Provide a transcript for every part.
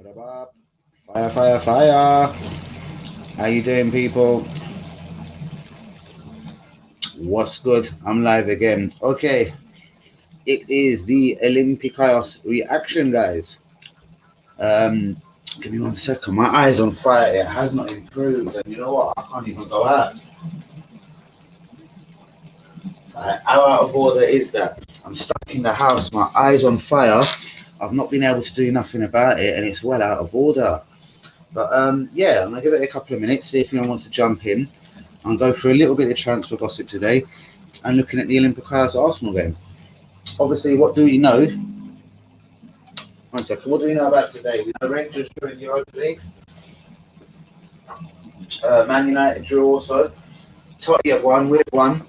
What about fire, fire, fire? How you doing, people? What's good? I'm live again. Okay, it is the Olympiacos reaction, guys. Um, Give me 1 second. My eyes on fire. It has not improved, and you know what? I can't even go out. How out of order is that? I'm stuck in the house. My eyes on fire. I've not been able to do nothing about it, and it's well out of order. But yeah, I'm gonna give it a couple of minutes, see if anyone wants to jump in and go through a little bit of transfer gossip today and looking at the Olympiacos Arsenal game. Obviously, what do we know? 1 second. What do we know about today? We know Rangers drew in the Europa League. Man United drew also. Totti have won. We've won.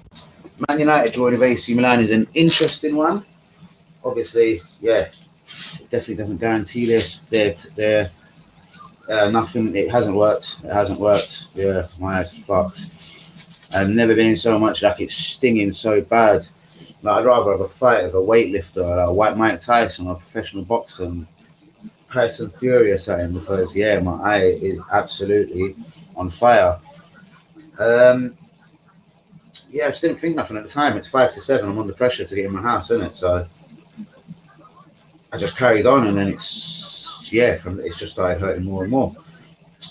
Man United drawing with AC Milan is an interesting one. Obviously, yeah, it definitely doesn't guarantee this. They're nothing. It hasn't worked. It hasn't worked. Yeah, my eyes fucked. I've never been in so much like it's stinging so bad. Like, I'd rather have a fight with a weightlifter, like White Mike Tyson, or a professional boxer, and Tyson Furious at him because yeah, my eye is absolutely on fire. Yeah, I just didn't think nothing at the time. It's 5 to 7. I'm under pressure to get in my house, isn't it? So I just carried on, and then it's just started hurting more and more.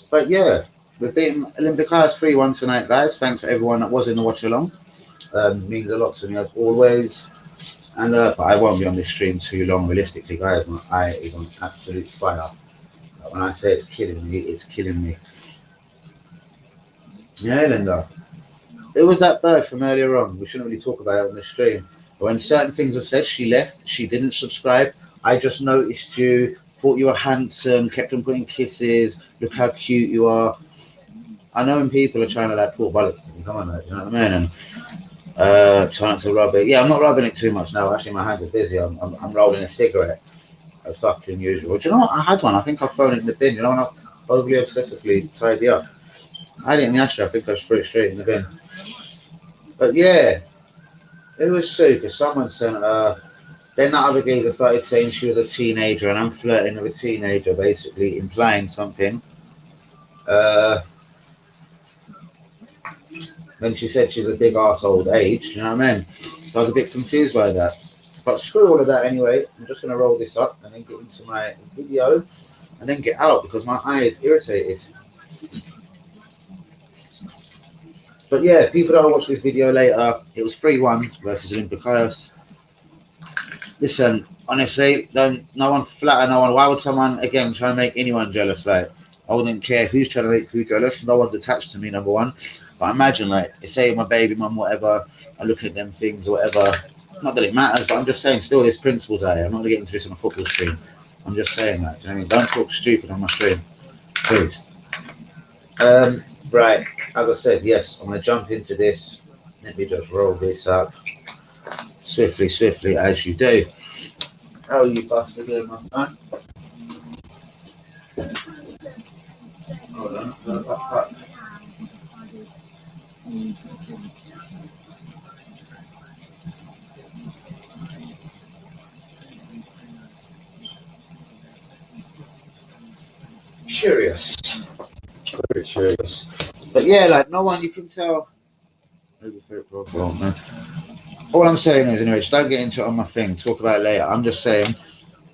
But yeah, we've beaten Olympiacos 3-1 tonight, guys. Thanks for everyone that was in the watch along. Means a lot to me as always. And but I won't be on this stream too long, realistically, guys. My eye is on absolute fire. When I say it's killing me, it's killing me. Yeah, Linda. It was that bird from earlier on. We shouldn't really talk about it on the stream. But when certain things were said, she left. She didn't subscribe. I just noticed you, thought you were handsome, kept on putting kisses. Look how cute you are. I know when people are trying to like pull bullets, come on, you know what I mean? And try not to rub it. Yeah, I'm not rubbing it too much now. Actually, my hands are busy. I'm rolling a cigarette, as fucking usual. Do you know what? I had one. I think I've thrown it in the bin. You know, not overly obsessively tidy up. I had it in the ashtray. I think I just threw it straight in the bin. But yeah, it was so because someone sent her. Then that other geezer started saying she was a teenager, and I'm flirting with a teenager, basically implying something. Then she said she's a big arse old age, you know what I mean? So I was a bit confused by that. But screw all of that anyway. I'm just going to roll this up and then get into my video and then get out because my eye is irritated. But yeah, people that will watch this video later, it was 3-1 versus Olympiacos. Listen, honestly, no one flatter no one. Why would someone, again, try to make anyone jealous? Like, I wouldn't care who's trying to make who jealous. No one's attached to me, number one. But imagine, like, say my baby mum, whatever, I look at them things or whatever. Not that it matters, but I'm just saying, still, there's principles out here. I'm not going to get into this on a football stream. I'm just saying that. Do you know what I mean? Don't talk stupid on my stream, please. Right, as I said, yes, I'm going to jump into this. Let me just roll this up swiftly, as you do. How are you bastard doing, my son? Hold on. Fuck. Curious. Very curious. But yeah, like, no one, you can tell. All I'm saying is, anyway, just don't get into it on my thing. Talk about it later. I'm just saying,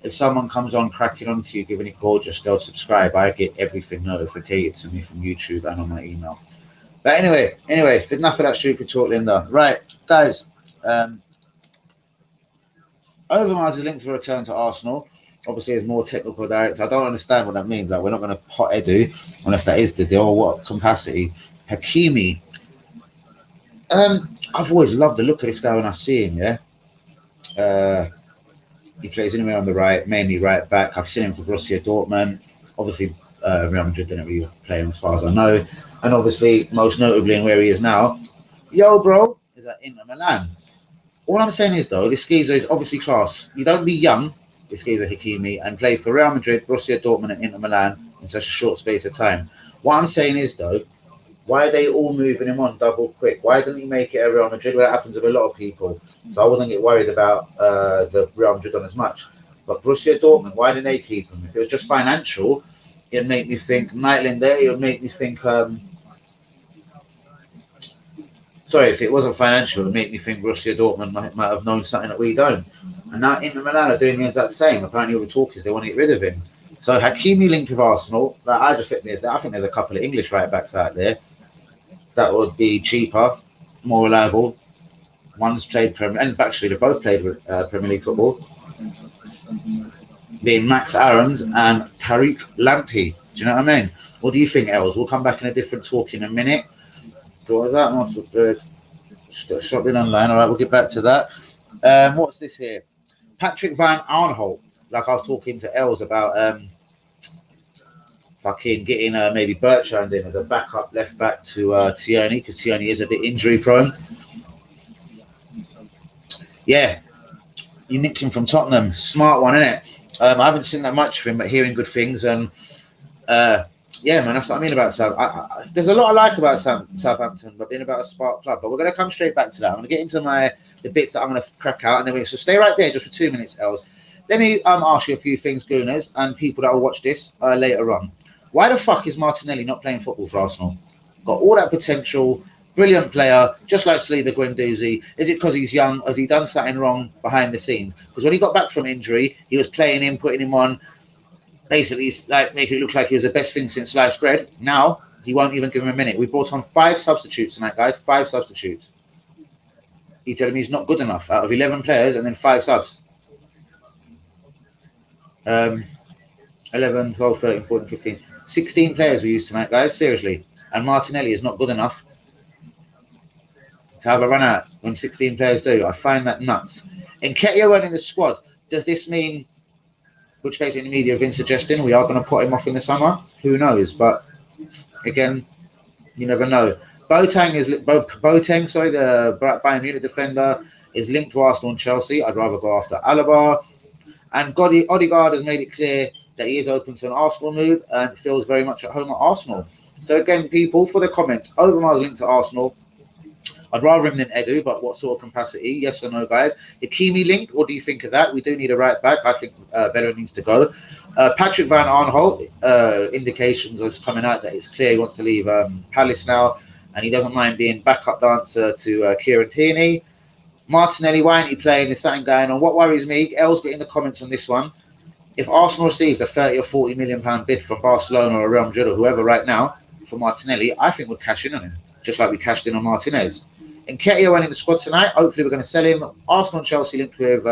if someone comes on cracking onto you, giving it gorgeous, they'll subscribe. I get everything notified to me from YouTube and on my email. But anyway, enough of that stupid talk, Linda. Right, guys. Overmars is linked for a return to Arsenal. Obviously, as more technical director. I don't understand what that means. Like, we're not going to pot Edu unless that is the deal. Or what capacity? Hakimi. I've always loved the look of this guy when I see him. Yeah. He plays anywhere on the right, mainly right back. I've seen him for Borussia Dortmund. Obviously, Real Madrid didn't really play him as far as I know. And obviously, most notably in where he is now, yo, bro, is at Inter Milan. All I'm saying is, though, this geezer is obviously class. You don't be young, this geezer Hakimi, and play for Real Madrid, Borussia Dortmund, and Inter Milan in such a short space of time. What I'm saying is, though, why are they all moving him on double quick? Why didn't he make it at Real Madrid? Where that happens with a lot of people. So I wasn't get worried about the Real Madrid on as much. But Borussia Dortmund, why did they keep him? If it was just financial, it'd make me think Maitland there. It would make me think. Sorry, if it wasn't financial, it would make me think Borussia Dortmund might have known something that we don't. And now Inter Milan are doing the exact same. Apparently, all the talk is they want to get rid of him. So Hakimi linked with Arsenal. I think there's a couple of English right backs out there that would be cheaper, more reliable. One's played Premier, and actually they both played with Premier League football. Being Max Aarons and Tariq Lamptey. Do you know what I mean? What do you think, Els? We'll come back in a different talk in a minute. What was that? Shopping online. All right, we'll get back to that. What's this here? Patrick Van Arnholt. Like I was talking to Els about fucking getting maybe Bertrand in as a backup left back to Tierney, because Tierney is a bit injury prone. Yeah, you nicked him from Tottenham. Smart one, isn't it? I haven't seen that much of him, but hearing good things. And yeah, man, that's what I mean about South. There's a lot I like about Southampton, but being about a spark club. But we're going to come straight back to that. I'm going to get into the bits that I'm going to crack out, and then so stay right there just for 2 minutes, Els. Let me ask you a few things, Gooners, and people that will watch this later on. Why the fuck is Martinelli not playing football for Arsenal? Got all that potential, brilliant player, just like Saliba Guendouzi. Is it because he's young? Has he done something wrong behind the scenes? Because when he got back from injury, he was playing him, putting him on, basically like making it look like he was the best thing since sliced bread. Now, he won't even give him a minute. We brought on 5 substitutes tonight, guys. 5 substitutes. You're telling me he's not good enough out of 11 players and then 5 subs? 11, 12, 13, 14, 15. 16 players we used tonight, guys. Seriously. And Martinelli is not good enough to have a run out when 16 players do. I find that nuts. Nketiah went in the squad. Does this mean, which basically the media have been suggesting, we are going to put him off in the summer? Who knows? But again, you never know. Boateng, the Bayern Munich defender, is linked to Arsenal and Chelsea. I'd rather go after Alaba. And Odegaard has made it clear that he is open to an Arsenal move and feels very much at home at Arsenal. So again, people, for the comments, Overmars linked to Arsenal. I'd rather him than Edu, but what sort of capacity? Yes or no, guys? Hakimi linked. What do you think of that? We do need a right back. I think Bellerin needs to go. Patrick Van Arnholt, indications are coming out that it's clear he wants to leave Palace now, and he doesn't mind being backup dancer to Kieran Tierney. Martinelli, why aren't he playing? There's something going on. What worries me, Els, get in the comments on this one. If Arsenal received a 30 or 40 million pound bid from Barcelona or Real Madrid or whoever right now for Martinelli, I think we'd cash in on him, just like we cashed in on Martinez. Nketiah went in the squad tonight. Hopefully we're going to sell him. Arsenal and Chelsea linked with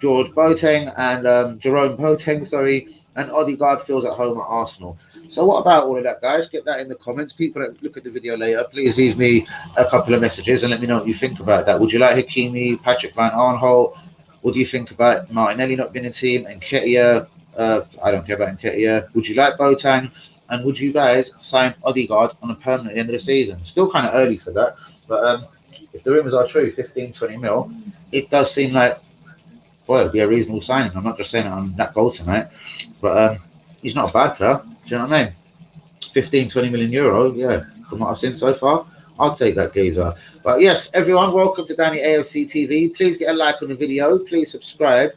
George Boateng and Jerome Boateng, and Odegaard feels at home at Arsenal. So what about all of that, guys? Get that in the comments. People that look at the video later, please leave me a couple of messages and let me know what you think about that. Would you like Hakimi, Patrick Van Arnholt? What do you think about Martinelli not being a team? Nketiah, I don't care about Nketiah. Would you like Boateng? And would you guys sign Odegaard on a permanent at the end of the season? Still kind of early for that. But if the rumours are true, 15, 20 mil, it does seem like, boy, it'd be a reasonable signing. I'm not just saying it on that goal tonight. But he's not a bad player. Do you know what I mean? 15, 20 million euro, yeah. From what I've seen so far, I'll take that geezer. But yes, everyone, welcome to Danny AFC TV. Please get a like on the video. Please subscribe.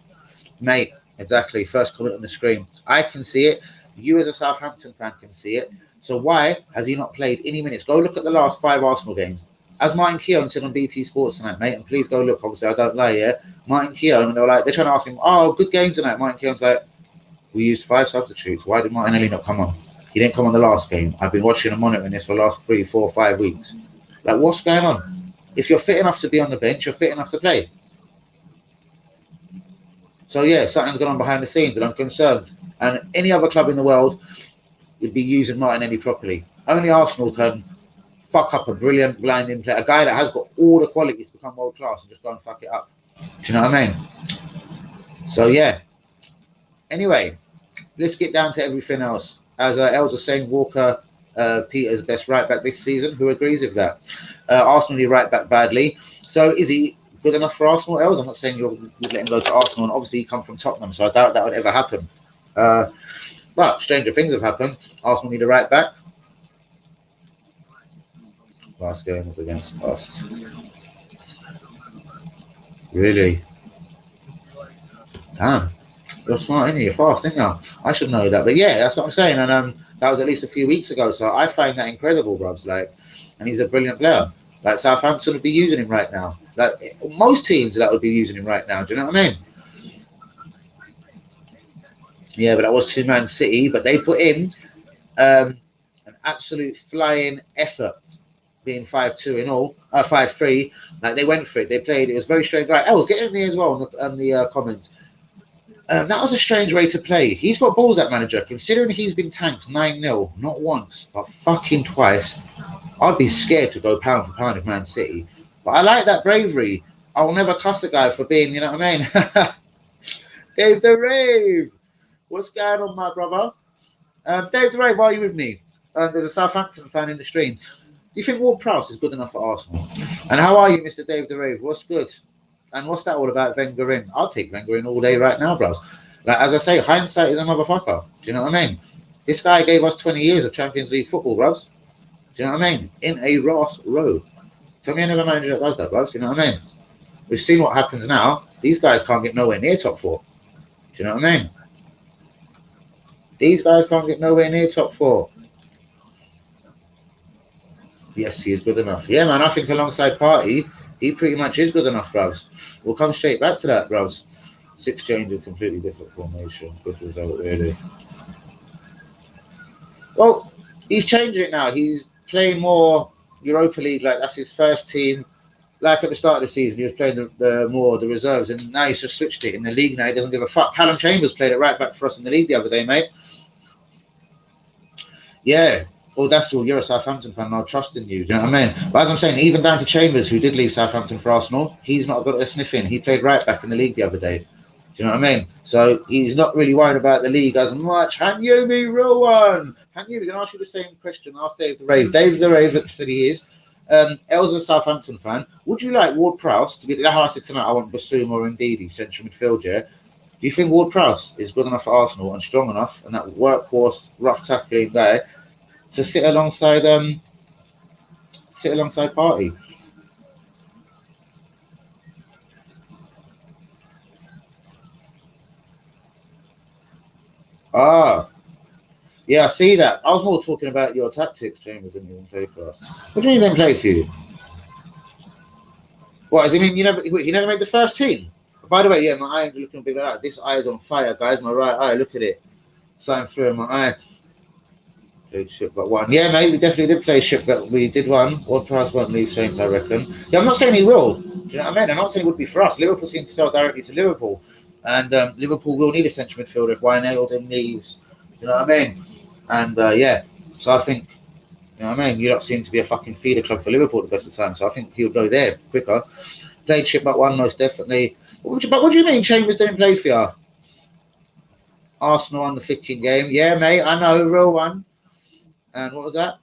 Mate, exactly. First comment on the screen. I can see it. You as a Southampton fan can see it. So why has he not played any minutes? Go look at the last 5 Arsenal games. As Martin Keown said on BT Sports tonight, mate, and please go look. Obviously, I don't lie here. Martin Keown, they're trying to ask him, oh, good game tonight. Martin Keown's like, we used 5 substitutes. Why did Martinelli not come on? He didn't come on the last game. I've been watching and monitoring this for the last 3, 4, 5 weeks. Like, what's going on? If you're fit enough to be on the bench, you're fit enough to play. So, yeah, something's going on behind the scenes, and I'm concerned. And any other club in the world would be using Martinelli properly. Only Arsenal can fuck up a brilliant blinding player, a guy that has got all the qualities to become world class and just go and fuck it up. Do you know what I mean? So, yeah. Anyway, let's get down to everything else. As Els was saying, Walker, Peter's best right back this season. Who agrees with that? Arsenal need right back badly. So is he good enough for Arsenal, Els? I'm not saying you'd let him go to Arsenal, and obviously he come from Tottenham, so I doubt that would ever happen. But stranger things have happened. Arsenal need a right back. Last game was against us. Really? Damn, you're smart, innit? You're fast, didn't you? I should know that. But yeah, that's what I'm saying. And that was at least a few weeks ago. So I find that incredible, bruvs. Like, and he's a brilliant player. Like Southampton would be using him right now. Like most teams that would be using him right now. Do you know what I mean? Yeah, but that was to Man City. But they put in an absolute flying effort, being 5-2 in all, 5-3. Like they went for it. They played. It was very strange. Right, Els, get in there as well on the comments. That was a strange way to play. He's got balls, that manager. Considering he's been tanked 9-0, not once, but fucking twice. I'd be scared to go pound for pound with Man City. But I like that bravery. I will never cuss a guy for being, you know what I mean? Dave the Rave. What's going on, my brother? Dave the Rave, why are you with me? There's a Southampton fan in the stream. Do you think Ward-Prowse is good enough for Arsenal? And how are you, Mr. Dave the Rave? What's good? And what's that all about, Wenger in? I'll take Wenger in all day right now, bros. Like, as I say, hindsight is a motherfucker. Do you know what I mean? This guy gave us 20 years of Champions League football, bros. Do you know what I mean? In a Ross row. Tell me another manager that does that, bros. Do you know what I mean? We've seen what happens now. These guys can't get nowhere near top 4. Do you know what I mean? These guys can't get nowhere near top 4. Yes, he is good enough. Yeah, man, I think alongside Partey, he pretty much is good enough, bros. We'll come straight back to that, bros. 6 changes, completely different formation. Good result, really. Well, he's changing it now. He's playing more Europa League, like that's his first team. Like at the start of the season, he was playing the reserves, and now he's just switched it in the league. Now he doesn't give a fuck. Callum Chambers played it right back for us in the league the other day, mate. Yeah. Well, that's all. You're a Southampton fan, and I'll trust in you. Do you know what I mean? But as I'm saying, even down to Chambers, who did leave Southampton for Arsenal, he's not got a sniff in. He played right back in the league the other day. Do you know what I mean? So he's not really worried about the league as much. Hanyumi Rowan. Hanyumi, we're going to ask you the same question. Ask Dave the Rave. Dave the Rave said he is. El's a Southampton fan. Would you like Ward-Prowse to get how I said tonight? I want Basuma or Ndidi, central midfield, yeah? Do you think Ward-Prowse is good enough for Arsenal and strong enough and that workhorse, rough tackling guy to sit alongside Partey? Yeah, I see that. I was more talking about your tactics, Chambers, than you play for us. What do you mean they didn't play for you? What does it mean? You never made the first team? By the way, yeah, my eye ain't looking big like that. This eye is on fire, guys. My right eye, look at it. Sign through my eye. Played ship but one. Yeah, mate, we definitely did play ship, but we did one. Ward-Prowse won't leave Saints, I reckon. Yeah, I'm not saying he will. Do you know what I mean? I'm not saying it would be for us. Liverpool seem to sell directly to Liverpool. And Liverpool will need a central midfielder if Wijnaldum leaves. You know what I mean? And yeah, so I think, you know what I mean? You don't seem to be a fucking feeder club for Liverpool at the best of times. So I think he'll go there quicker. Played ship but one, most definitely. But what do you mean Chambers didn't play for you? Arsenal on the ficking game. Yeah, mate, I know, real one. And what was that?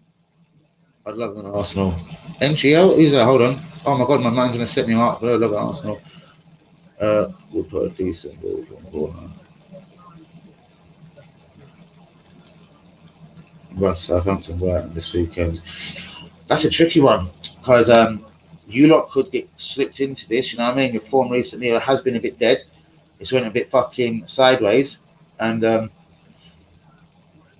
I'd love an Arsenal. NGL? Who's that? Hold on. Oh my god, my mind's going to slip me out. But I love Arsenal. We'll put a decent ball from the corner. Russ, Southampton, Brighton this weekend. That's a tricky one because you lot could get slipped into this. You know what I mean? Your form recently has been a bit dead. It's went a bit fucking sideways. And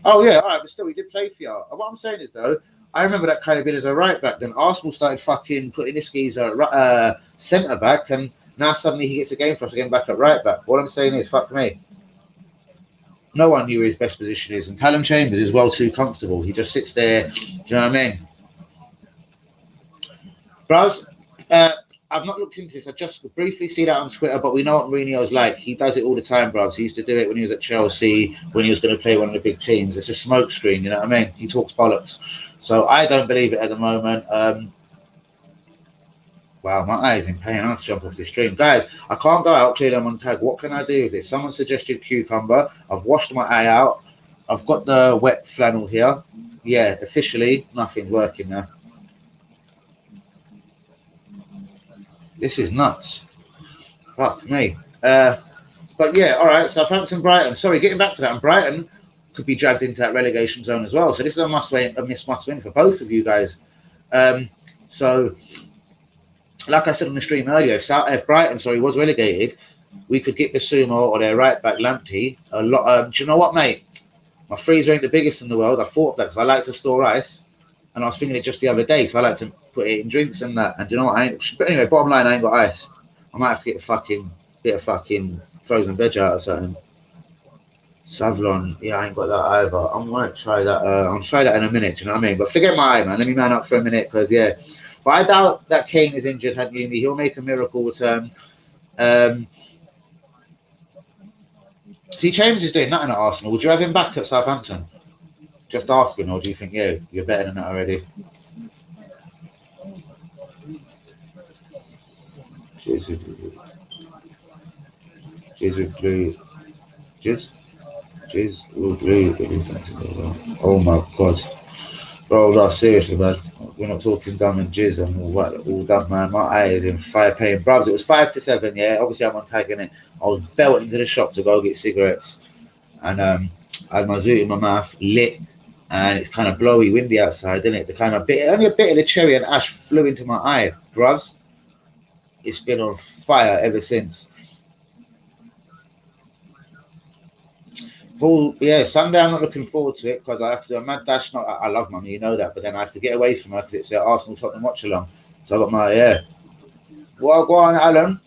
oh yeah, all right, but still, we did play for you. What I'm saying is though, I remember that kind of bit as a right back. Then Arsenal started fucking putting Isky as a centre back, and now suddenly he gets a game for us again back at right back. What I'm saying is, fuck me. No one knew where his best position is, and Callum Chambers is well too comfortable. He just sits there. Do you know what I mean? Bros, I've not looked into this. I just briefly see that on Twitter, but we know what Mourinho's like. He does it all the time, bros. He used to do it when he was at Chelsea, when he was going to play one of the big teams. It's a smoke screen, you know what I mean? He talks bollocks. So I don't believe it at the moment. Wow, my eye's in pain. I have to jump off this stream. Guys, I can't go out, clearly I'm on tag. What can I do with this? Someone suggested cucumber. I've washed my eye out. I've got the wet flannel here. Yeah, officially, nothing's working now. This is nuts. Fuck me. But yeah, all right. Southampton, Brighton. Sorry, getting back to that. And Brighton could be dragged into that relegation zone as well. So this is a must-win for both of you guys. So, like I said on the stream earlier, if Brighton, was relegated, we could get Basuma or their right back Lamptey a lot. Do you know what, mate? My freezer ain't the biggest in the world. I thought of that because I like to store ice, and I was thinking it just the other day because I like to put it in drinks and that. And do you know what? But anyway, bottom line, I ain't got ice. I might have to get a bit of fucking frozen veg out or something. Savlon, yeah, I ain't got that either. I might try that. I'll try that in a minute. Do you know what I mean? But forget my eye, man. Let me man up for a minute because yeah. But I doubt that Kane is injured. He'll make a miracle return. See, James is doing nothing at Arsenal. Would you have him back at Southampton? Just asking, or do you think, yeah, you're better than that already? Cheers with blue. Cheers with blue. Oh my God. Bro, no, seriously, man. We're not talking dumb and jizz and all that, man. My eye is in fire pain. Bruvs, it was 5-7, yeah. Obviously, I'm on tagging it. I was belting to the shop to go get cigarettes. And I had my zoot in my mouth, lit. And it's kind of blowy, windy outside, isn't it? Only a bit of the cherry and ash flew into my eye. Bruvs, it's been on fire ever since. Well, yeah, Sunday I'm not looking forward to it because I have to do a mad dash. I love Mummy, you know that, but then I have to get away from her because it's an Arsenal Tottenham watch along. So I got my Well, go on, Alan.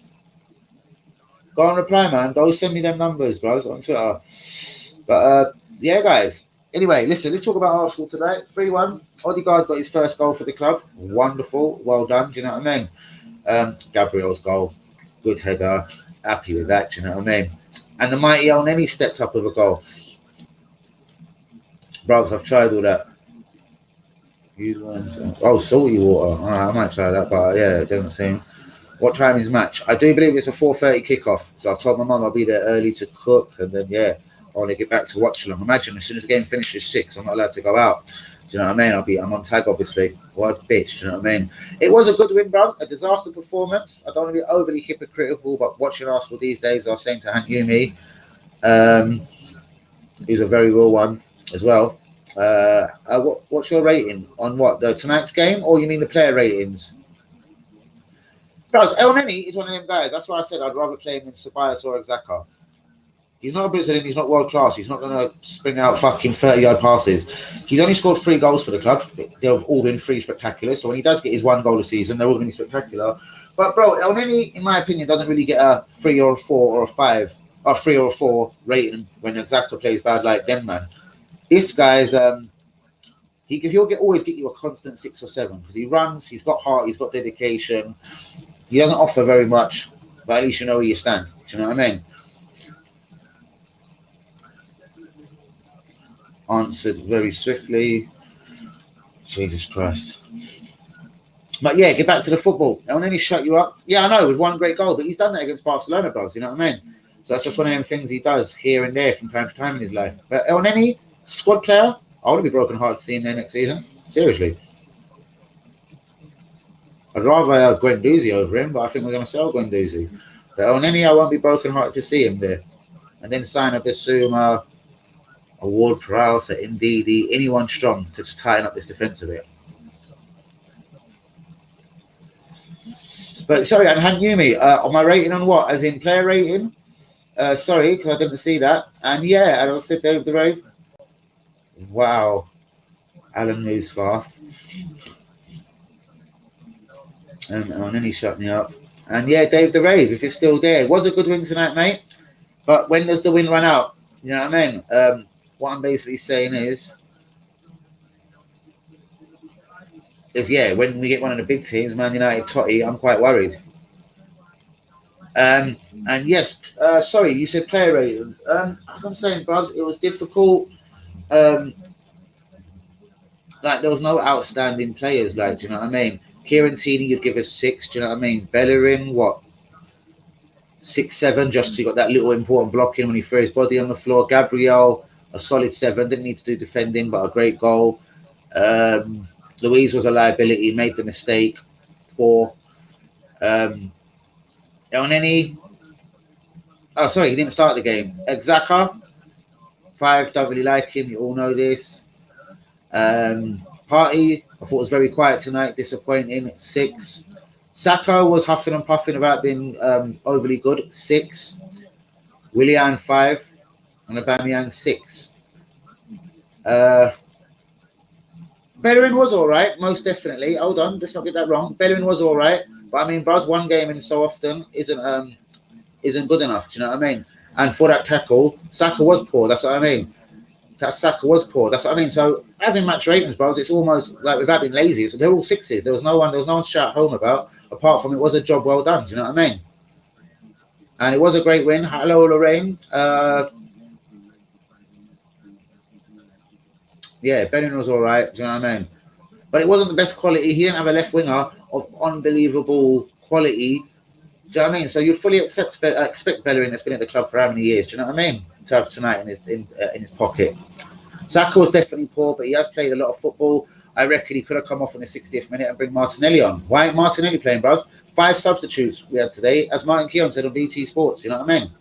Go on, reply, man. Go send me them numbers, bros, on Twitter. But yeah, guys. Anyway, listen, let's talk about Arsenal today. 3-1. Odegaard got his first goal for the club. Wonderful. Well done. Do you know what I mean? Gabriel's goal. Good header. Happy with that. Do you know what I mean? And the mighty Elneny stepped up with a goal. Bros, I've tried all that. Salty water. I might try that, but yeah, it doesn't seem. What time is match? I do believe it's a 4:30 kickoff. So I've told my mum I'll be there early to cook, and then I want to get back to watch along. Imagine as soon as the game finishes 6, I'm not allowed to go out. Do you know what I mean? I'm on tag, obviously. What a bitch, do you know what I mean? It was a good win, bros. A disaster performance. I don't want to be overly hypocritical, but watching Arsenal these days, I was saying to Hank Yumi, he's a very real one as well. What's your rating on what? Tonight's game, or you mean the player ratings? Bros, Elneny is one of them guys. That's why I said I'd rather play him than Ceballos or Xhaka. He's not a Brazilian. He's not world class. He's not going to spring out fucking 30-yard passes. He's only scored 3 goals for the club. They've all been 3 spectacular. So when he does get his 1 goal a season, they're all going to be spectacular. But bro, Elneny, in my opinion, doesn't really get a 3 or a 4 or a 5 or 3 or a 4 rating when Xhaka plays bad like them, man. This guy's he'll always get you a constant 6 or 7 because he runs. He's got heart. He's got dedication. He doesn't offer very much, but at least you know where you stand. Do you know what I mean? Answered very swiftly. Jesus Christ. But yeah, get back to the football. Elneny shut you up. Yeah, I know, with 1 great goal, but he's done that against Barcelona, bros. You know what I mean? So that's just one of them things he does here and there from time to time in his life. But Elneny, squad player, I would be broken hearted to see him there next season. Seriously. I'd rather have Guendouzi over him, but I think we're going to sell Guendouzi. But Elneny, I won't be broken hearted to see him there. And then sign a Basuma, a Ward-Prowse, a Ndidi, anyone strong to just tighten up this defence a bit. But sorry, and Hank Yumi, on my rating on what? As in player rating? Sorry, because I didn't see that. And yeah, and I'll sit there with the rave. Wow. Alan moves fast. And then he shut me up. And yeah, Dave the Rave, if it's still there. It was a good win tonight, mate. But when does the win run out? You know what I mean? What I'm basically saying is when we get one of the big teams, Man United, Totti, I'm quite worried. And yes, sorry, you said player ratings. As I'm saying, bros, it was difficult. Like there was no outstanding players. Like, do you know what I mean? Kieran Tierney, you'd give us 6. Do you know what I mean? Bellerin, what? 6, 7, just so he got that little important blocking when he threw his body on the floor. Gabriel, a solid 7. Didn't need to do defending, but a great goal. Luiz was a liability, made the mistake. 4. Elneny. Oh, sorry, he didn't start the game. Xhaka, 5. Don't really like him. You all know this. Partey, I thought was very quiet tonight. Disappointing. 6. Saka was huffing and puffing about being overly good. 6. Willian 5, and Aubameyang 6. Bellerin was all right, most definitely. Hold on, let's not get that wrong. Bellerin was all right, but I mean, bros, one game in so often isn't good enough. Do you know what I mean? And for that tackle, Saka was poor. That's what I mean. Saka was poor. That's what I mean. So as in match ratings, bros, it's almost like without being lazy. So they're all 6s. There was no one to shout home about. Apart from it was a job well done. Do you know what I mean? And it was a great win. Hello, Lorraine. Yeah, Bellerin was all right. Do you know what I mean? But it wasn't the best quality. He didn't have a left winger of unbelievable quality. Do you know what I mean? So you'd fully expect Bellerin that's been at the club for how many years? Do you know what I mean? To have tonight in his pocket. Saka was definitely poor, but he has played a lot of football. I reckon he could have come off in the 60th minute and bring Martinelli on. Why ain't Martinelli playing, bros? 5 substitutes we had today, as Martin Keown said on BT Sports. You know what I mean?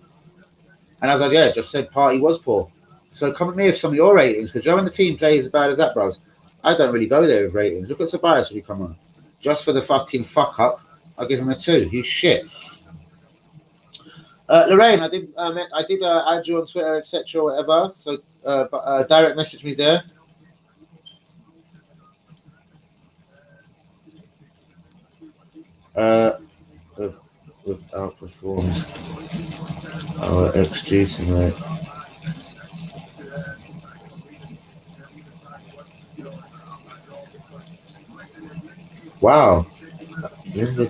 And as I just said, Partey was poor. So come at me with some of your ratings, because when the team plays as bad as that, bros, I don't really go there with ratings. Look at Ceballos when we come on. Just for the fucking fuck up, I'll give him a 2. He's shit. Lorraine, I did add you on Twitter, etc., whatever. So direct message me there. We've outperformed our XG tonight. Wow.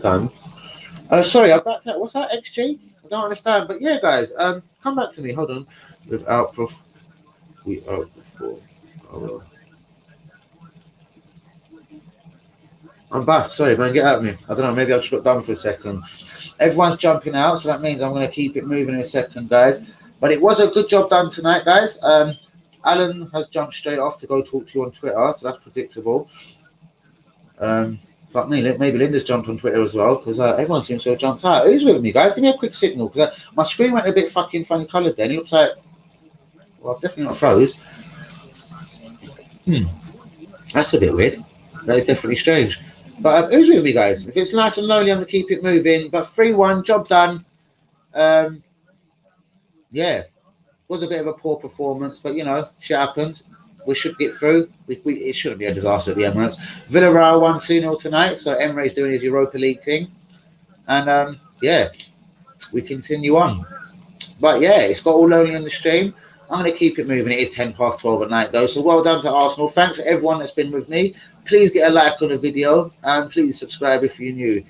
Done. Sorry, about that. What's that, XG? I don't understand. But yeah, guys, come back to me. Hold on. We outperformed our... I'm back. Sorry, man. Get out of me. I don't know. Maybe I just got done for a second. Everyone's jumping out, so that means I'm going to keep it moving in a second, guys. But it was a good job done tonight, guys. Alan has jumped straight off to go talk to you on Twitter, so that's predictable. Fuck me, maybe Linda's jumped on Twitter as well, because everyone seems to have jumped out. Who's with me, guys? Give me a quick signal, because my screen went a bit fucking funny coloured then. It looks like... Well, I've definitely not froze. That's a bit weird. That is definitely strange. But who's with me, guys? If it's nice and lonely, I'm going to keep it moving. But 3-1, job done. Yeah, was a bit of a poor performance, but, you know, shit happens. We should get through. It shouldn't be a disaster at the Emirates. Villarreal won 2-0 tonight, so Emre's doing his Europa League thing. And, yeah, we continue on. But, yeah, it's got all lonely on the stream. I'm going to keep it moving. It is 12:10 at night, though. So well done to Arsenal. Thanks to everyone that's been with me. Please get a like on the video and please subscribe if you're new.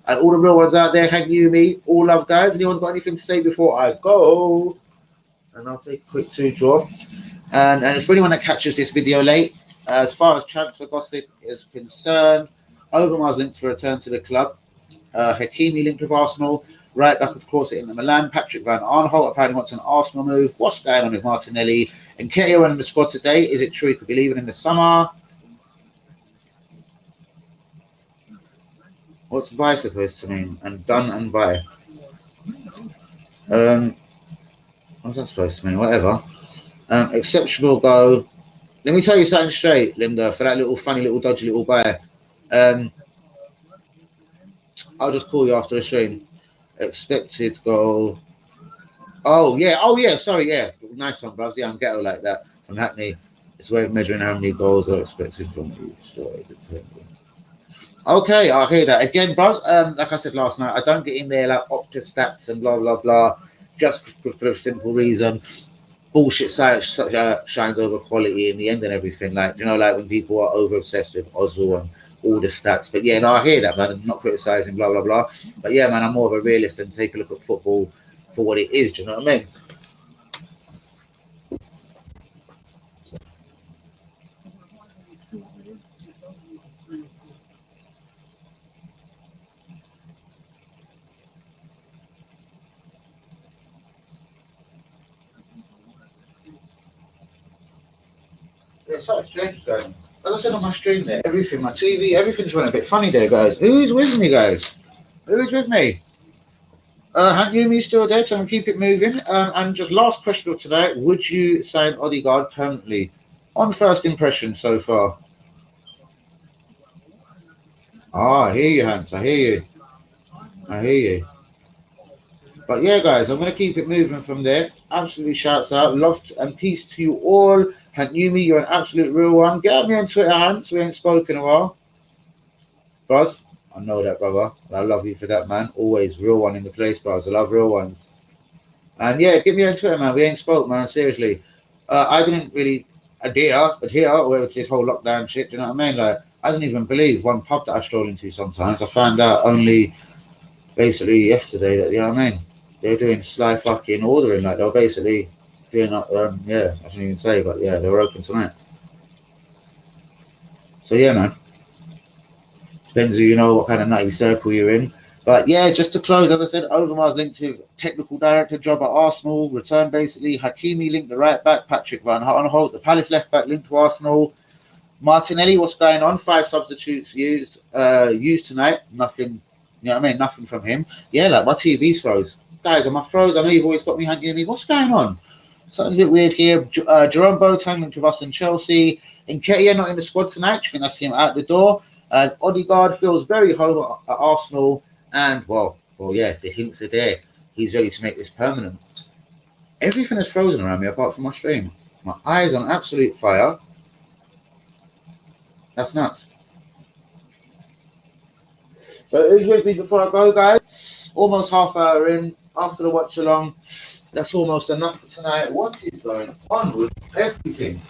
And all the real ones out there, thank you, me. All love, guys. Anyone got anything to say before I go? And I'll take a quick 2 draw. And for anyone that catches this video late, as far as transfer gossip is concerned, Overmars linked for return to the club. Hakimi linked with Arsenal. Right back, of course, in Milan. Patrick Van Arnholt apparently wants an Arsenal move. What's going on with Martinelli? And Nketiah in the squad today. Is it true he could be leaving in the summer? What's buy supposed to mean? And done and buy. What's that supposed to mean? Whatever. Exceptional go. Let me tell you something straight, Linda, for that little funny little dodgy little buy. I'll just call you after the stream. Expected goal. Oh yeah, sorry, yeah. Nice one, bros. Yeah, I'm ghetto like that. From Hackney. It's a way of measuring how many goals are expected from each. Okay, I hear that. Again, bros, like I said last night, I don't get in there like Opta stats and blah, blah, blah. Just for a simple reason. Bullshit shines over quality in the end and everything. Like, you know, like when people are over-obsessed with Ozil and all the stats. But yeah, no, I hear that, man. I'm not criticizing, blah, blah, blah. But yeah, man, I'm more of a realist and take a look at football for what it is. Do you know what I mean? Yeah, so strange, guys. As I said on my stream there, everything, my TV, everything's running a bit funny there, guys. Who's with me, guys? Who's with me? Hank Yumi still there, so I'm going to keep it moving. And just last question of today, would you sign Odegaard permanently? On first impression so far. I hear you, Hans. I hear you. But yeah, guys, I'm going to keep it moving from there. Absolutely shouts out. Love and peace to you all. Hank Yumi, you're an absolute real one. Get at me on Twitter, Hans. We ain't spoken in a while. Bros, I know that, brother. And I love you for that, man. Always real one in the place, bros. I love real ones. And yeah, get me on Twitter, man. We ain't spoke, man. Seriously. I didn't really adhere to this whole lockdown shit. Do you know what I mean? Like, I didn't even believe one pub that I stroll into sometimes. I found out only basically yesterday that, you know what I mean? They're doing sly fucking ordering. Like, they're basically doing, yeah, I shouldn't even say, but yeah, they were open tonight. So yeah, man. Depends you know what kind of nutty circle you're in. But yeah, just to close, as I said, Overmars linked to technical director job at Arsenal, return basically. Hakimi linked the right back, Patrick Van Aanholt, the Palace left back linked to Arsenal. Martinelli, what's going on? 5 substitutes used tonight. Nothing, you know what I mean? Nothing from him. Yeah, like my TV's froze. Guys, am I froze? I know you've always got me handy me. What's going on? Something's a bit weird here. Jerome Boateng linked with us in Chelsea. Nketiah not in the squad tonight. I think that's him out the door. And Odegaard feels very home at Arsenal. And, well, yeah, the hints are there. He's ready to make this permanent. Everything is frozen around me apart from my stream. My eyes on absolute fire. That's nuts. So who's with me before I go, guys? Almost half hour in. After the watch along, that's almost enough for tonight. What is going on with everything?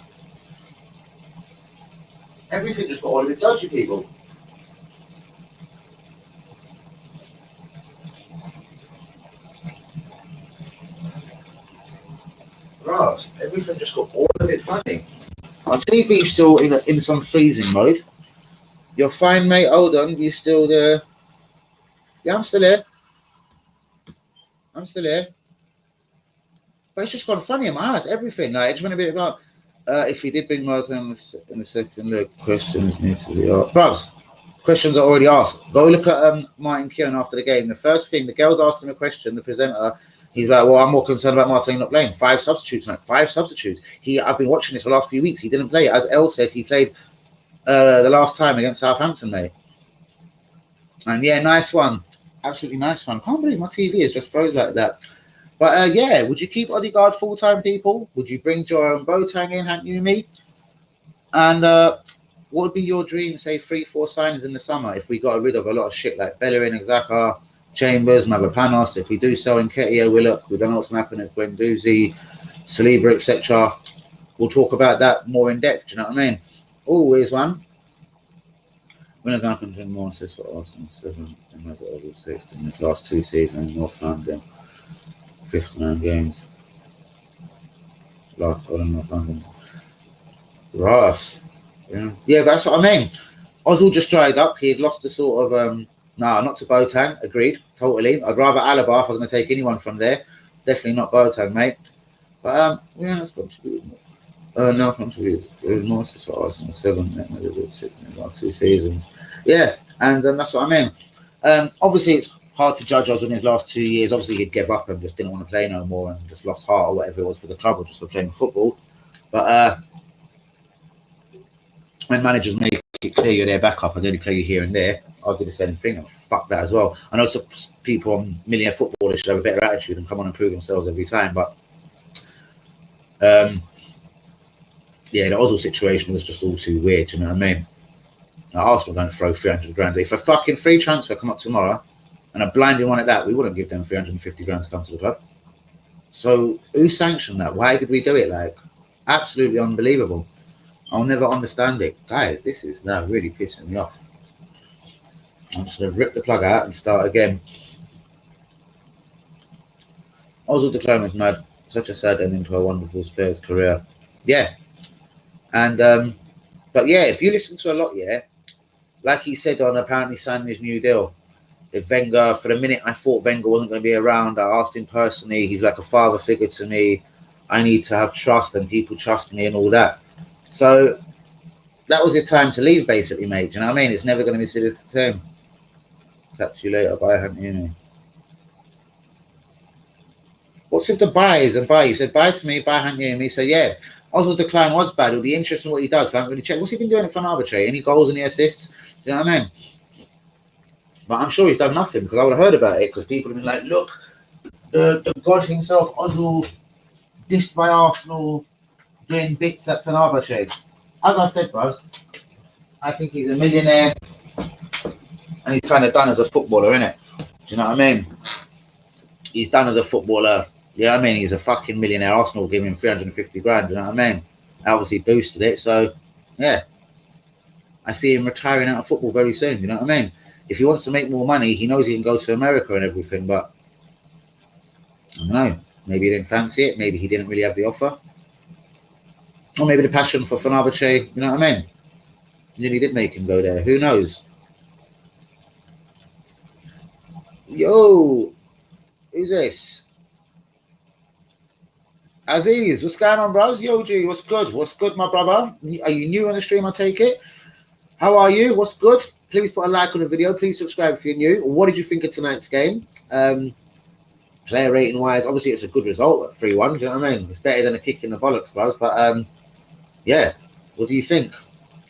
Everything just got all a bit dodgy, people. Right, everything just got all a bit funny. My TV's still in some freezing mode. You're fine, mate. Hold on, you still there? Yeah, I'm still here. But it's just gone funny in my eyes. Everything. Like, I just want to be about if he did bring Martin in the second look, questions need to be asked. Bros, questions are already asked. Go look at Martin Keown after the game. The first thing, the girl's asking a question, the presenter. He's like, well, I'm more concerned about Martin not playing. 5 substitutes, like 5 substitutes. I've been watching this for the last few weeks. He didn't play. As El said, he played the last time against Southampton, mate. And yeah, nice one. Absolutely nice one. Can't believe my TV is just froze like that. But yeah, would you keep Odegaard full-time, people? Would you bring Jerome Boateng in, Hank Yumi? And what would be your dream, say, 3-4 signings in the summer if we got rid of a lot of shit like Bellerin, Xhaka, Chambers, Mavropanos? If we do sell Nketiah, we don't know what's going to happen with Guendouzi, Saliba, etc. We'll talk about that more in depth. Do you know what I mean? Oh, here's one. Winners happened in more assists for Arsenal, 7 and has over 6 in his last 2 seasons in North London, 59 games. Last all in North London. Ross. Yeah, that's what I mean. Ozil just dried up. He had lost the sort of not to Boateng, agreed, totally. I'd rather Alaba if I was going to take anyone from there. Definitely not Boateng, mate. But yeah, that's contributed. No contributed. There was more assists for Arsenal, 7 and 6 in the last 2 seasons. Yeah, and that's what I mean. Obviously, it's hard to judge Ozil in his last 2 years. Obviously, he'd give up and just didn't want to play no more and just lost heart or whatever it was for the club or just for playing football. But when managers make it clear you're their backup and only play you here and there, I'll do the same thing. Fuck that as well. I know some people on millionaire footballers should have a better attitude and come on and prove themselves every time. But yeah, the Ozil situation was just all too weird. You know what I mean? Now, Arsenal don't throw 300 grand. If a fucking free transfer come up tomorrow and a blinding one at that, we wouldn't give them 350 grand to come to the club. So who sanctioned that? Why did we do it? Like, absolutely unbelievable. I'll never understand it. Guys, this is now really pissing me off. I'm just going to rip the plug out and start again. Ozil decline was mad. Such a sad ending to a wonderful Spurs career. Yeah. And, but yeah, if you listen to a lot, yeah, like he said on apparently signing his new deal, if Wenger, for the minute I thought Wenger wasn't going to be around, I asked him personally, he's like a father figure to me. I need to have trust and people trust me and all that. So that was his time to leave, basically, mate. Do you know what I mean? It's never going to be the same. Catch you later. Bye, Hank Yumi. What's with the buys and buy? You said bye to me, bye, Hank Yumi. So yeah, Ozil's decline was bad. It'll be interesting what he does. I haven't really checked. What's he been doing from arbitrary? Any goals, any assists? Do you know what I mean? But I'm sure he's done nothing because I would have heard about it because people have been like, look, the god himself, Ozil, dissed by Arsenal doing bits at Fenerbahce. As I said, bros, I think he's a millionaire and he's kind of done as a footballer, innit? Do you know what I mean? He's done as a footballer. You know what I mean? He's a fucking millionaire. Arsenal gave him 350 grand. You know what I mean? Obviously boosted it. So, yeah. I see him retiring out of football very soon. You know what I mean? If he wants to make more money, he knows he can go to America and everything. But, I don't know. Maybe he didn't fancy it. Maybe he didn't really have the offer. Or maybe the passion for Fenerbahce. You know what I mean? Nearly did make him go there. Who knows? Yo. Who's this? Aziz, what's going on, bros? Yo, G, what's good? What's good, my brother? Are you new on the stream, I take it? How are you? What's good? Please put a like on the video. Please subscribe if you're new. What did you think of tonight's game? Player rating-wise, obviously it's a good result at 3-1. Do you know what I mean? It's better than a kick in the bollocks, bros. But, yeah, what do you think?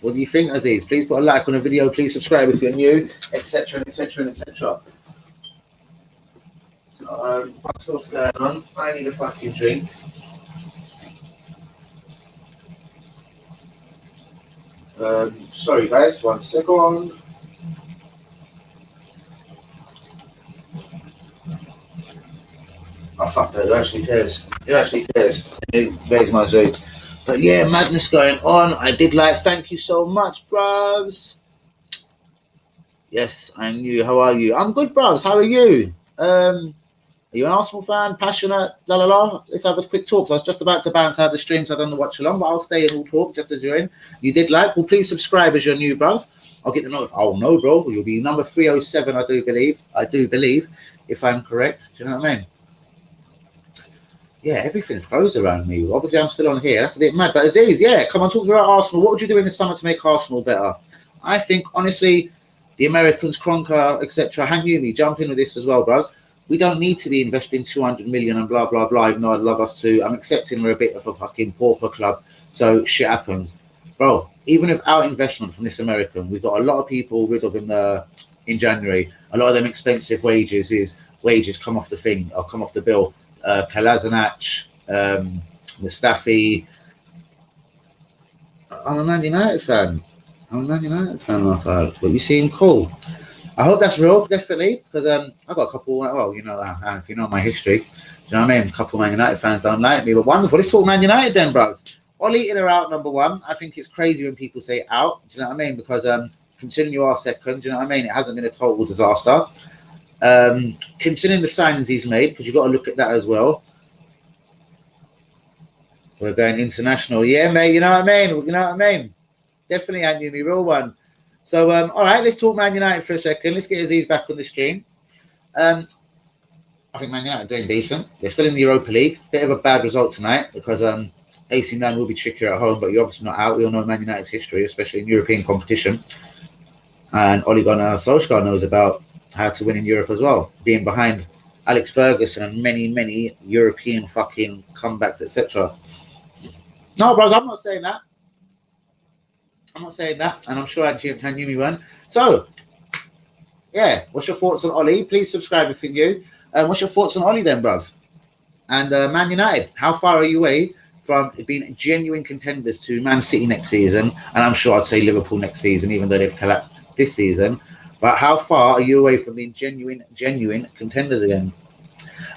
What do you think, Aziz? Please put a like on the video. Please subscribe if you're new, etc., etc., etc. What's going on? I need a fucking drink. Sorry, guys. 1 second. Oh, fuck that. Who actually cares? Who actually cares? Where's my Zoom? But yeah, madness going on. I did like. Thank you so much, bros. Yes, I'm you. How are you? I'm good, bros. How are you? Are you an Arsenal fan? Passionate? La la la. Let's have a quick talk. So I was just about to bounce out the stream, so I don't watch along, but I'll stay and we'll talk just as you're in. You did like? Well, please subscribe as you're new, bros. I'll get the note. Oh no, bro. You'll be number 307, I do believe. I do believe, if I'm correct. Do you know what I mean? Yeah, everything froze around me. Obviously, I'm still on here. That's a bit mad. But Aziz, yeah, come on, talk about Arsenal. What would you do in the summer to make Arsenal better? I think, honestly, the Americans, Kroenke, etc. Hang you me, jump in with this as well, bros. We don't need to be investing 200 million and blah, blah, blah, even though I'd love us to. I'm accepting we're a bit of a fucking pauper club, so shit happens. Bro, even without investment from this American, we've got a lot of people rid of in January. A lot of them expensive wages come off the thing, or come off the bill. Kolasinac, Mustafi. I'm a Man United fan. But you seem cool. I hope that's real, definitely, because I got a couple. Well, you know, if you know my history, do you know what I mean? A couple of Man United fans don't like me, but wonderful. Let's talk Man United then, bros. Oli in or out, number one. I think it's crazy when people say out. Do you know what I mean? Because considering you are second, do you know what I mean? It hasn't been a total disaster. Considering the signings he's made, because you've got to look at that as well. We're going international, yeah, mate. You know what I mean? Definitely, I knew me real one. So, all right, let's talk Man United for a second. Let's get Aziz back on the stream. I think Man United are doing decent. They're still in the Europa League. Bit of a bad result tonight because AC Milan will be trickier at home, but you're obviously not out. We all know Man United's history, especially in European competition. And Ole Gunnar Solskjaer knows about how to win in Europe as well, being behind Alex Ferguson and many, many European fucking comebacks, etc. No, bros, I'm not saying that. And I'm sure I knew me one. So, yeah, what's your thoughts on Oli? Please subscribe if you're new. What's your thoughts on Oli then, bros? And Man United, how far are you away from being genuine contenders to Man City next season? And I'm sure I'd say Liverpool next season, even though they've collapsed this season. But how far are you away from being genuine contenders again?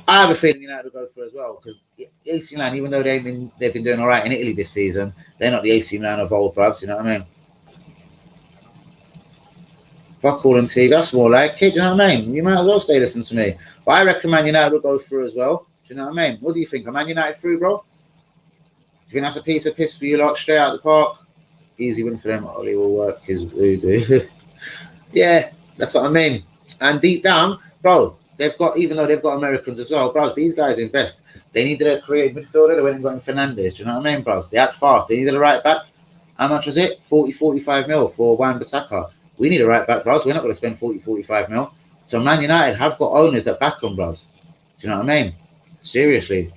I have a feeling United will go for as well, because AC Milan, even though they've been doing all right in Italy this season, they're not the AC Milan of old, bruv. You know what I mean? Fuck all them TV. That's more like it. Do you know what I mean? You might as well stay listening to me. But I reckon Man United will go through as well. Do you know what I mean? What do you think? Are Man United through, bro? Do you think that's a piece of piss for you lot straight out the park? Easy win for them. Oli will work his voodoo. Yeah, that's what I mean. And deep down, bro, they've got, even though they've got Americans as well, bros, these guys invest. They needed a creative midfielder. They went and got in Fernandes. Do you know what I mean, bros? They act fast. They needed a right back. How much was it? 45 mil for Wan-Bissaka. We need a right back, bros. We're not going to spend 45 mil. So Man United have got owners that back them, bros. Do you know what I mean? Seriously.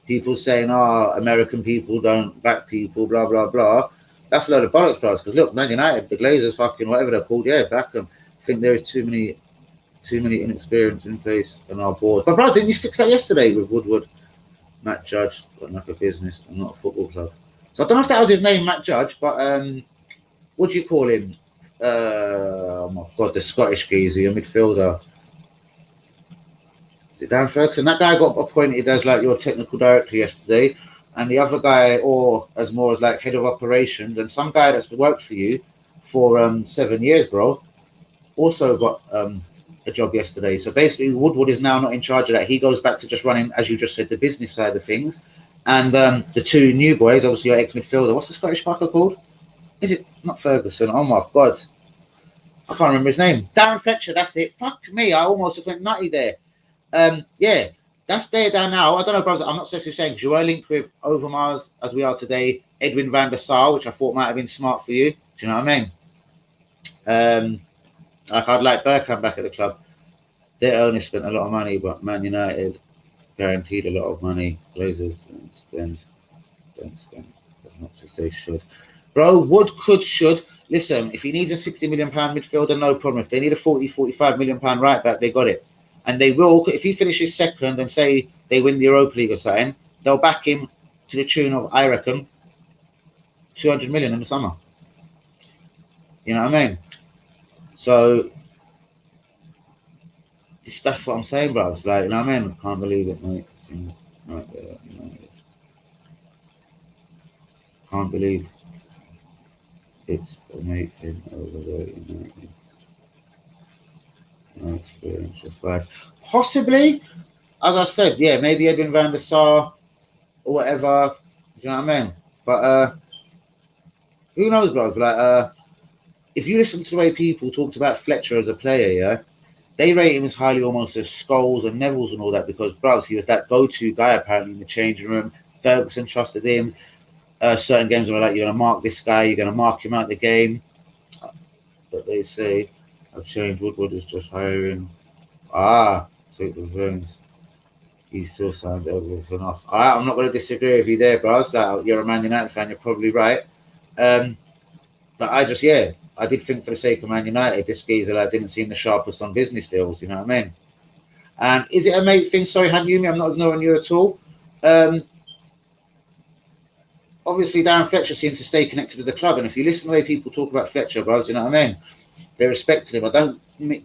People saying, American people don't back people, blah, blah, blah. That's a load of bollocks, bros. Because look, Man United, the Glazers, fucking whatever they're called, yeah, back them. I think there are too many Too many inexperience in place on our board. But bro, didn't you fix that yesterday with Woodward? Matt Judge, but like a business and not a football club. So I don't know if that was his name, Matt Judge, but what do you call him? Oh my god, the Scottish geezer, your midfielder. Is it Dan Ferguson? That guy got appointed as like your technical director yesterday, and the other guy, or as more as like head of operations, and some guy that's worked for you for 7 years, bro, also got a job yesterday. So basically, Woodward is now not in charge of that. He goes back to just running, as you just said, the business side of things. And the two new boys, obviously your ex-midfielder, what's the Scottish fucker called? Is it not Ferguson? Oh my god. I can't remember his name. Darren Fletcher, that's it. Fuck me, I almost just went nutty there. Yeah, that's there down now. I don't know, brother. I'm not necessarily saying because you were linked with Overmars as we are today, Edwin van der Sar, which I thought might have been smart for you. Do you know what I mean? Like I'd like Bergkamp back at the club. Their owners spent a lot of money, but Man United guaranteed a lot of money. Glazers don't spend as much as they should. Bro, would, could, should. Listen, if he needs a £60 million midfielder, no problem. If they need a £45 million right back, they got it. And they will, if he finishes second and say they win the Europa League or something, they'll back him to the tune of, I reckon, 200 million in the summer. You know what I mean? So that's what I'm saying, bro. It's like, you know what I mean? I can't believe it, mate. Things right there, you know. Can't believe it's a mate thing over there, you know. No experience, just bad. Possibly, as I said, yeah, maybe Edwin van der Sar or whatever. Do you know what I mean? But who knows, bro? Like, if you listen to the way people talked about Fletcher as a player, yeah, they rate him as highly almost as Scholes and Neville's and all that because, bro, he was that go-to guy apparently in the changing room. Ferguson trusted him. Certain games were like, you're going to mark this guy, you're going to mark him out the game. But they say, I've changed. Woodward is just hiring. Take the things. He still sounds everything off. I'm not going to disagree with you there, bro. Like, you're a Man United fan, you're probably right. But I did think for the sake of Man United, this geezer like, didn't seem the sharpest on business deals, you know what I mean? And is it a mate thing? Sorry, Han Yumi, I'm not ignoring you at all. Obviously, Darren Fletcher seemed to stay connected to the club. And if you listen to the way people talk about Fletcher, bro, you know what I mean? They respected him.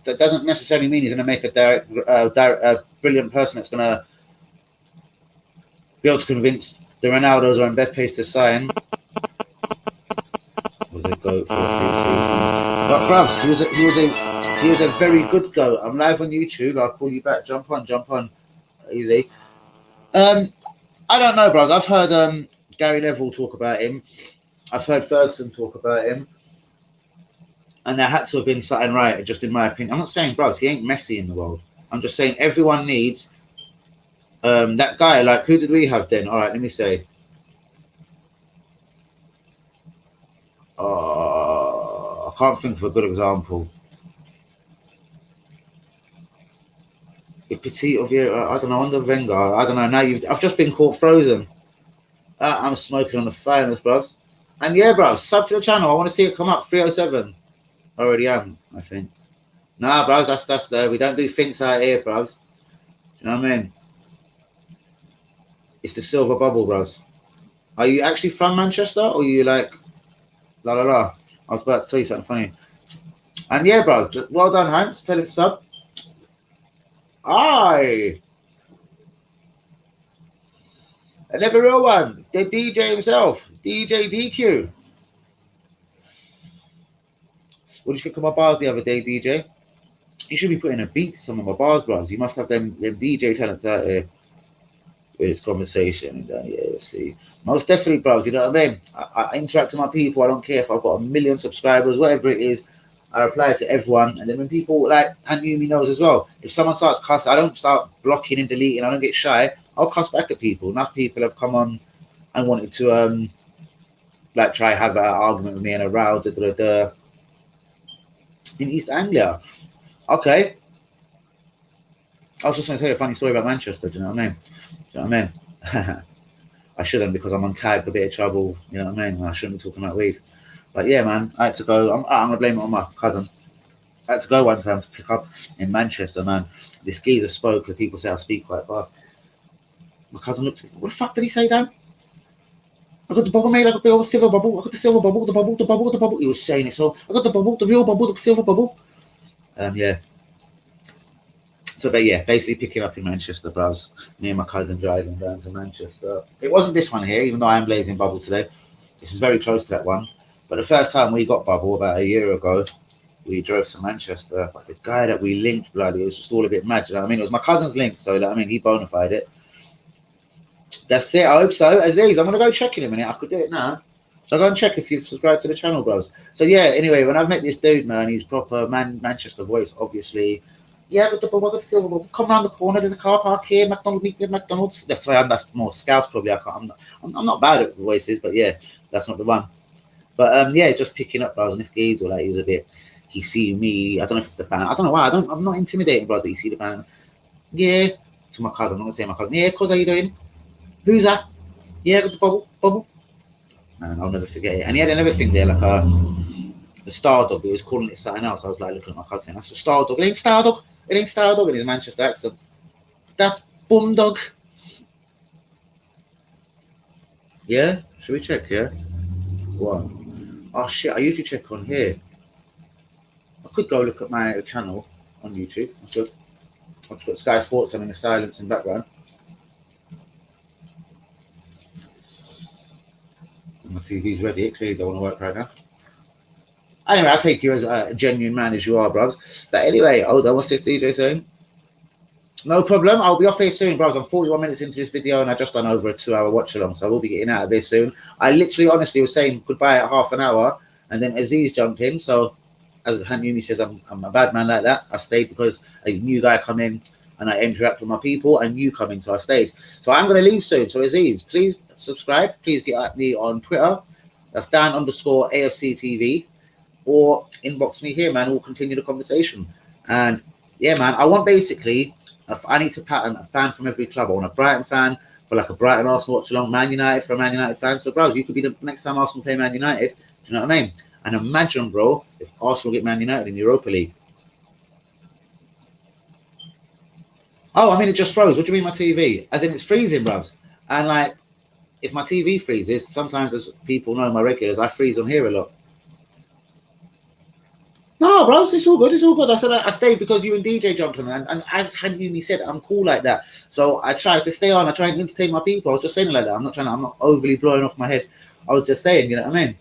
That doesn't necessarily mean he's going to make a brilliant person that's going to be able to convince the Ronaldos or Mbappe's to sign. Was a goat for a few seasons. But bruv, he was a very good goat. I'm live on YouTube. I'll call you back. Jump on. Easy. I don't know, bros. I've heard Gary Neville talk about him. I've heard Ferguson talk about him. And there had to have been something right, just in my opinion. I'm not saying, bros, he ain't Messi in the world. I'm just saying everyone needs that guy. Like, who did we have then? All right, let me say. I can't think of a good example. If Petit or Vieira, I don't know, under Wenger, I don't know. Now I've just been caught frozen. I'm smoking on the finals, bros. And yeah, bros, sub to the channel. I want to see it come up. 307. Already am, I think. Nah, bros, that's there. We don't do things out here, bros. You know what I mean? It's the silver bubble, bros. Are you actually from Manchester, or are you like la la la? I was about to tell you something funny. And yeah, bros, well done, Hans. Tell him sub. Aye. Another real one. The DJ himself, DJ DQ. What did you think of my bars the other day, DJ? You should be putting a beat to some of my bars, bros. You must have them DJ talents out here with this conversation. Yeah, see. Most definitely, bros. You know what I mean? I interact with my people. I don't care if I've got 1 million subscribers, whatever it is. I reply to everyone. And then when people, like, and Yumi knows as well, if someone starts cussing, I don't start blocking and deleting. I don't get shy. I'll cuss back at people. Enough people have come on and wanted to, like, try have an argument with me and a row, in East Anglia. Okay. I was just going to tell you a funny story about Manchester. Do you know what I mean? Do you know what I mean? I shouldn't because I'm on tag, a bit of trouble. You know what I mean? I shouldn't be talking about weed. But yeah, man, I had to go. I'm going to blame it on my cousin. I had to go one time to pick up in Manchester, man. This geezer spoke, and people say I speak quite fast. My cousin looked at me, what the fuck did he say, Dan? I got the bubble, mate. I got the old silver bubble. I got the silver bubble, the bubble, the bubble, the bubble. He was saying it, so I got the bubble, the real bubble, the silver bubble. Yeah. So, but yeah, basically picking up in Manchester, bros. Me and my cousin driving down to Manchester. It wasn't this one here, even though I am blazing bubble today. This is very close to that one. But the first time we got bubble about a year ago, we drove to Manchester. But the guy that we linked, bloody, it was just all a bit mad. You know what I mean? It was my cousin's link, so I mean, he bona fide it. That's it. I hope so. Aziz, I'm gonna go check in a minute. I could do it now. So go and check if you've subscribed to the channel, bros. So yeah. Anyway, when I've met this dude, man, he's proper Manchester voice, obviously. Yeah, but the silver bubble. Come around the corner. There's a car park here. McDonald's. That's right. That's more Scouts probably. I'm not bad at voices, but yeah, that's not the one. But yeah, just picking up, bros. And this geezer, like, he was a bit. He see me. I don't know if it's the band. I don't know why. I'm not intimidating, bros. But you see the band. Yeah. To my cousin. I'm not gonna say my cousin. Yeah, cuz, how you doing? Who's that? Yeah, got the bubble. Man, I'll never forget it. And he had another thing there, like a star dog. He was calling it something else. I was like looking at my cousin. That's a star dog. It ain't star dog. It ain't star dog in his Manchester accent. That's bum dog. Yeah? Should we check, yeah? One. Oh shit, I usually check on here. I could go look at my channel on YouTube. I should. I'll just put Sky Sports on in the silence in the background. My TV's ready. It clearly don't want to work right now. Anyway, I'll take you as a genuine man as you are, bros. But anyway, hold on. What's this DJ saying? No problem. I'll be off here soon, bros. I'm 41 minutes into this video and I just done over a 2-hour watch along, so I will be getting out of here soon. I literally, honestly, was saying goodbye at half an hour, and then Aziz jumped in. So, as Hanyumi says, I'm a bad man like that. I stayed because a new guy come in and I interact with my people, and you come in, so I stayed. So I'm going to leave soon. So Aziz, please subscribe. Please get at me on Twitter. That's Dan_AFC TV. Or inbox me here, man. We'll continue the conversation. And yeah, man, I want basically, I need to pattern a fan from every club. I want a Brighton fan for like a Brighton Arsenal watch along, Man United for a Man United fan. So, bro, you could be the next time Arsenal play Man United. Do you know what I mean? And imagine, bro, if Arsenal get Man United in the Europa League. Oh, I mean, it just froze. What do you mean my TV? As in, it's freezing, bros. And like, if my TV freezes, sometimes, as people know, my regulars, I freeze on here a lot. No, bros, it's all good. It's all good. I said I stayed because you and DJ jumped on, and as Hanyumi said, I'm cool like that. So I try to stay on. I try and entertain my people. I was just saying like that. I'm not overly blowing off my head. I was just saying, you know what I mean?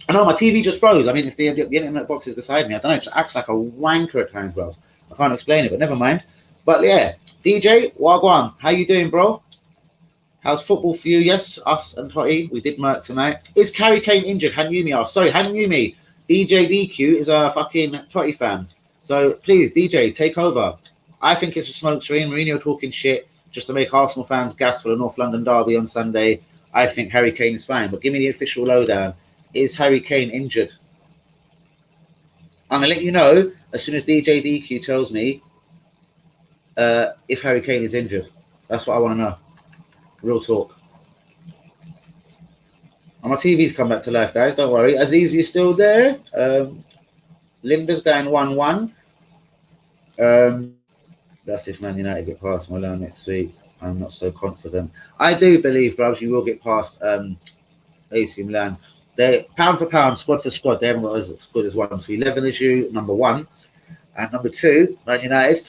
I know my TV just froze. I mean, it's the internet box is beside me. I don't know. It acts like a wanker at times, bros. I can't explain it, but never mind. But yeah, DJ Wagwan, how you doing, bro? How's football for you? Yes, us and Totty, we did Merc tonight. Is Harry Kane injured? Hanyumi asked. Sorry, Hanyumi. DJ DQ is a fucking Totty fan. So please, DJ, take over. I think it's a smoke screen. Mourinho talking shit just to make Arsenal fans gas for the North London derby on Sunday. I think Harry Kane is fine. But give me the official lowdown. Is Harry Kane injured? I'm going to let you know as soon as DJ DQ tells me if Harry Kane is injured. That's what I want to know. Real talk. And my TV's come back to life, guys. Don't worry. Aziz is still there. Linda's going 1-1. That's if Man United get past Milan next week. I'm not so confident. I do believe, bros, you will get past AC Milan. They pound for pound, squad for squad. They haven't got as good as 1-11 as you. Number one, and number two, Man United.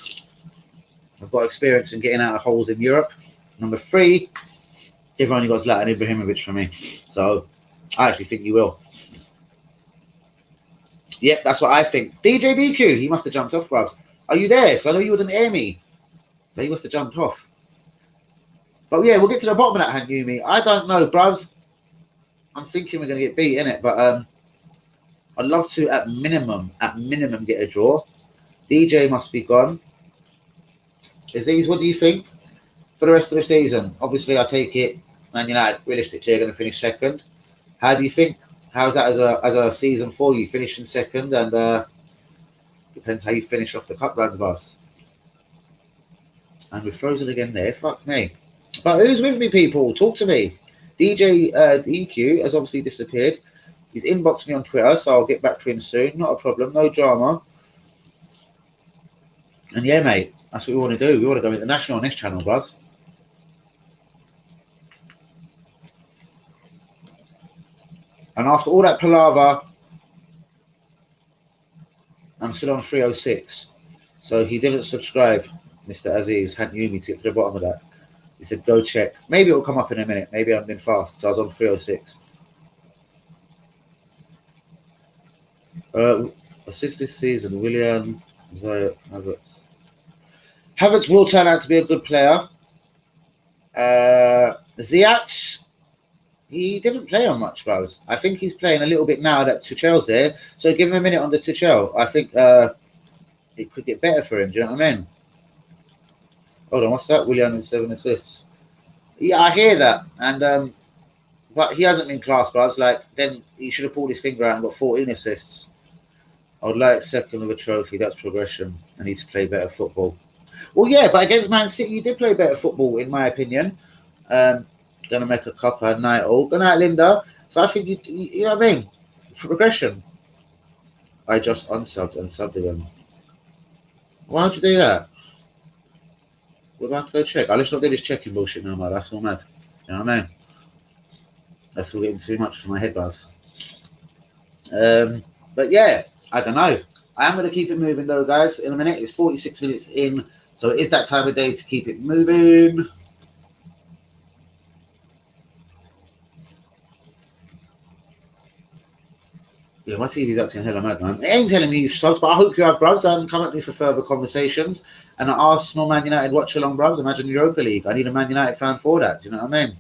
I've got experience in getting out of holes in Europe. Number three, they've only got Zlatan Ibrahimovic for me. So I actually think you will. Yep, that's what I think. DJ DQ, he must have jumped off, bruv. Are you there? Because I know you wouldn't hear me. So he must have jumped off. But yeah, we'll get to the bottom of that, Hanyumi. I don't know, bruvs. I'm thinking we're going to get beat, innit? But I'd love to, at minimum, get a draw. DJ must be gone. Aziz, what do you think for the rest of the season? Obviously, I take it, Man United, realistically, are going to finish second. How do you think? How's that as a season for you? Finishing second, and depends how you finish off the cup round, boss. And we're frozen again there. Fuck me. But who's with me, people? Talk to me. DJ DQ has obviously disappeared. He's inboxed me on Twitter, so I'll get back to him soon. Not a problem. No drama. And yeah, mate, that's what we want to do. We want to go international on this channel, bruv. And after all that palaver, I'm still on 306. So he didn't subscribe, Mr. Aziz. Hadn't you me to get to the bottom of that? He said, go check. Maybe it'll come up in a minute. Maybe I've been fast. So I was on 306. Assist this season, Willian Havertz. Havertz will turn out to be a good player. Ziyech, he didn't play on much, bros. I think he's playing a little bit now that Tuchel's there. So give him a minute on the Tuchel. I think it could get better for him. Do you know what I mean? Hold on, what's that? Willian with 7 assists. Yeah, I hear that. And but he hasn't been class, bros. Like, then he should have pulled his finger out and got 14 assists. I would like second with a trophy. That's progression. I need to play better football. Well, yeah, but against Man City, you did play better football, in my opinion. Gonna make a cuppa night all. Good night, Linda. So I think you know what I mean? Progression. I just unsubbed and subbed again. Why'd you do that? We're going to have to go check. Let's not do this checking bullshit no more. That's all mad. You know what I mean? That's all getting too much for my head, bugs. But yeah, I don't know. I am going to keep it moving though, guys. In a minute, it's 46 minutes in. So it is that time of day to keep it moving. Yeah, my TV's acting hella mad, man. It ain't telling me you've subbed, but I hope you have, bruvs. Come at me for further conversations. And an Arsenal Man United watch along, bruvs. Imagine Europa League. I need a Man United fan for that. Do you know what I mean?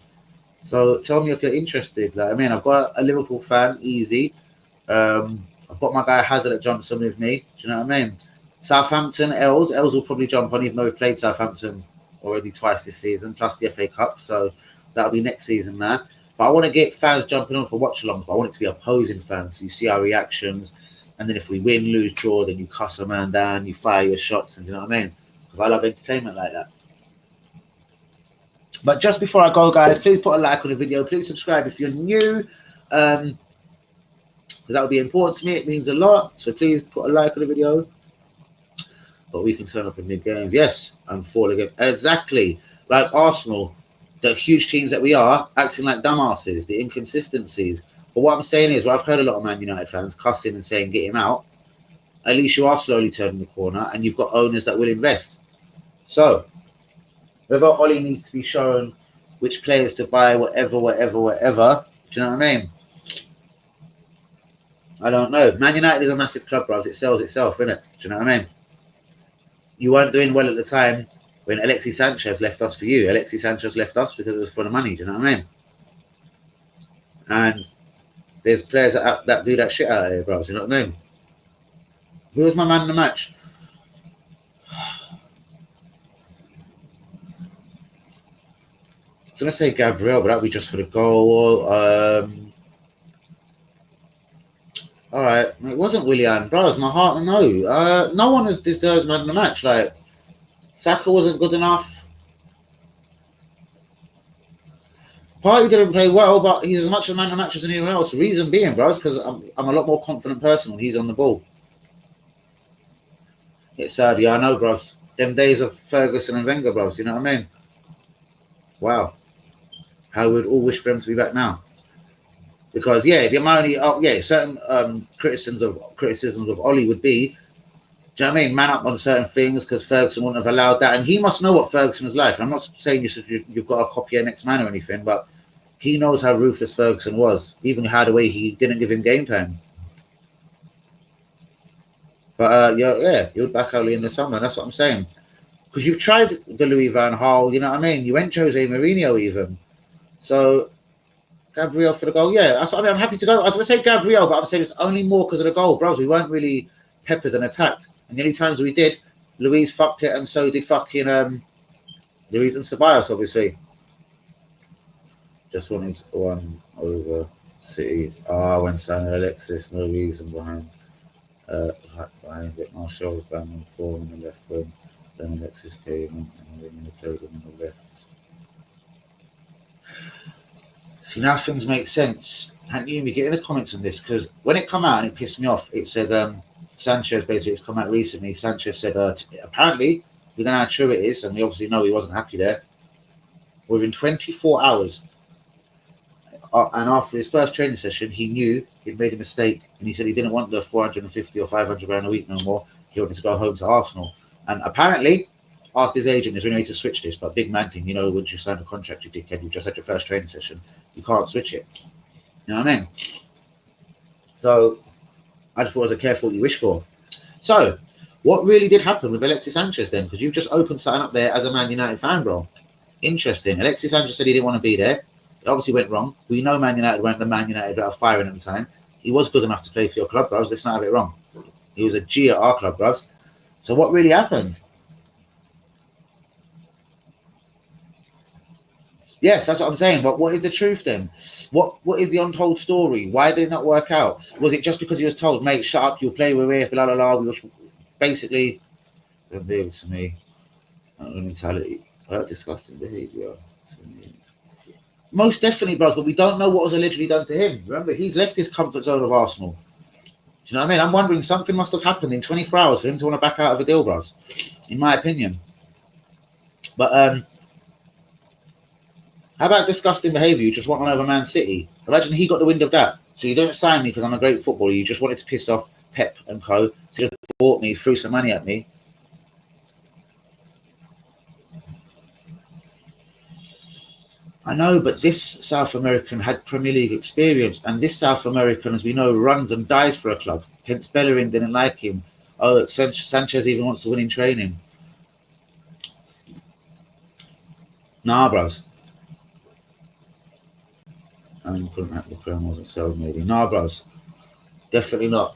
So tell me if you're interested. Like, I mean, I've got a Liverpool fan, easy. I've got my guy Hazard at Johnson with me. Do you know what I mean? Southampton, Els will probably jump on, even though we've played Southampton already twice this season, plus the FA Cup. So that'll be next season now. But I want to get fans jumping on for watch-alongs, but I want it to be opposing fans. So you see our reactions, and then if we win, lose, draw, then you cuss a man down, you fire your shots, and you know what I mean? Because I love entertainment like that. But just before I go, guys, please put a like on the video. Please subscribe if you're new, because that would be important to me. It means a lot. So please put a like on the video. But we can turn up in mid-games. Yes, and fall against. Exactly. Like Arsenal. The huge teams that we are, acting like dumbasses, the inconsistencies. But what I'm saying is, well, I've heard a lot of Man United fans cussing and saying, get him out. At least you are slowly turning the corner, and you've got owners that will invest. So, whether Ollie needs to be shown which players to buy, whatever, do you know what I mean? I don't know. Man United is a massive club, bros. It sells itself, innit? Do you know what I mean? You weren't doing well at the time when Alexis Sanchez left us for you. Alexis Sanchez left us because it was for the money. Do you know what I mean? And there's players that do that shit out here, bro. Do you know what I mean? Who was my man in the match? I was going to say Gabriel, but that would be just for the goal. All right. It wasn't Willian. Bro, it's my heart. No. No one deserves man in the match. Like, Saka wasn't good enough. Partey didn't play well, but he's as much a man of the match as anyone else. Reason being, bro, is because I'm a lot more confident person when he's on the ball. It's sad, yeah, I know, bros. Them days of Ferguson and Wenger, bros, you know what I mean? Wow. How we'd all wish for them to be back now. Because, yeah, the amount of, certain criticisms of Ollie would be, do you know what I mean? Man up on certain things because Ferguson wouldn't have allowed that. And he must know what Ferguson is like. I'm not saying you've got to copy an next man or anything, but he knows how ruthless Ferguson was. Even how the way he didn't give him game time. But, you'll back Oli in the summer. That's what I'm saying. Because you've tried the Louis van Gaal, you know what I mean? You went Jose Mourinho even. So, Gabriel for the goal. Yeah, I'm happy to go. I was going to say Gabriel, but I'm saying it's only more because of the goal. Bros, we weren't really peppered and attacked. And the only times we did, Luis fucked it, and so did fucking Luis and Ceballos, obviously. Just wanted one over City. When San Alexis, no reason behind it. Martial was bang on 4 on the left wing. Then Alexis came and then played him on the left. See, now things make sense. And you get in the comments on this, because when it come out and it pissed me off, it said Sanchez, basically, it's come out recently. Sanchez said, apparently, we don't know how true it is, and we obviously know he wasn't happy there. Within 24 hours, and after his first training session, he knew he'd made a mistake, and he said he didn't want the 450 or 500 grand a week no more. He wanted to go home to Arsenal. And apparently, asked his agent, is there any way to switch this? But big man thing, you know, once you sign a contract, you dickhead, you just had your first training session, you can't switch it. You know what I mean? So, I just thought it was a careful what you wish for. So, what really did happen with Alexis Sanchez then? Because you've just opened something up there as a Man United fan, bro. Interesting. Alexis Sanchez said he didn't want to be there. It obviously went wrong. We know Man United weren't the Man United that are firing at the time. He was good enough to play for your club, bros. Let's not have it wrong. He was a G at our club, bros. So what really happened? Yes, that's what I'm saying. But what is the truth then? What is the untold story? Why did it not work out? Was it just because he was told, mate, shut up, you'll play with it, blah, blah, blah. We were basically, don't do it to me. Mentality. Disgusting behaviour. Most definitely, bros, but we don't know what was allegedly done to him. Remember, he's left his comfort zone of Arsenal. Do you know what I mean? I'm wondering, something must have happened in 24 hours for him to want to back out of a deal, bros, in my opinion. But how about disgusting behaviour? You just want one over Man City. Imagine he got the wind of that. So you don't sign me because I'm a great footballer. You just wanted to piss off Pep and co. So you bought me, threw some money at me. I know, but this South American had Premier League experience, and this South American, as we know, runs and dies for a club. Hence, Bellerin didn't like him. Oh, Sanchez even wants to win in training. Nah, bros. Couldn't have the crown wasn't sold, maybe. Nah, bros. Definitely not.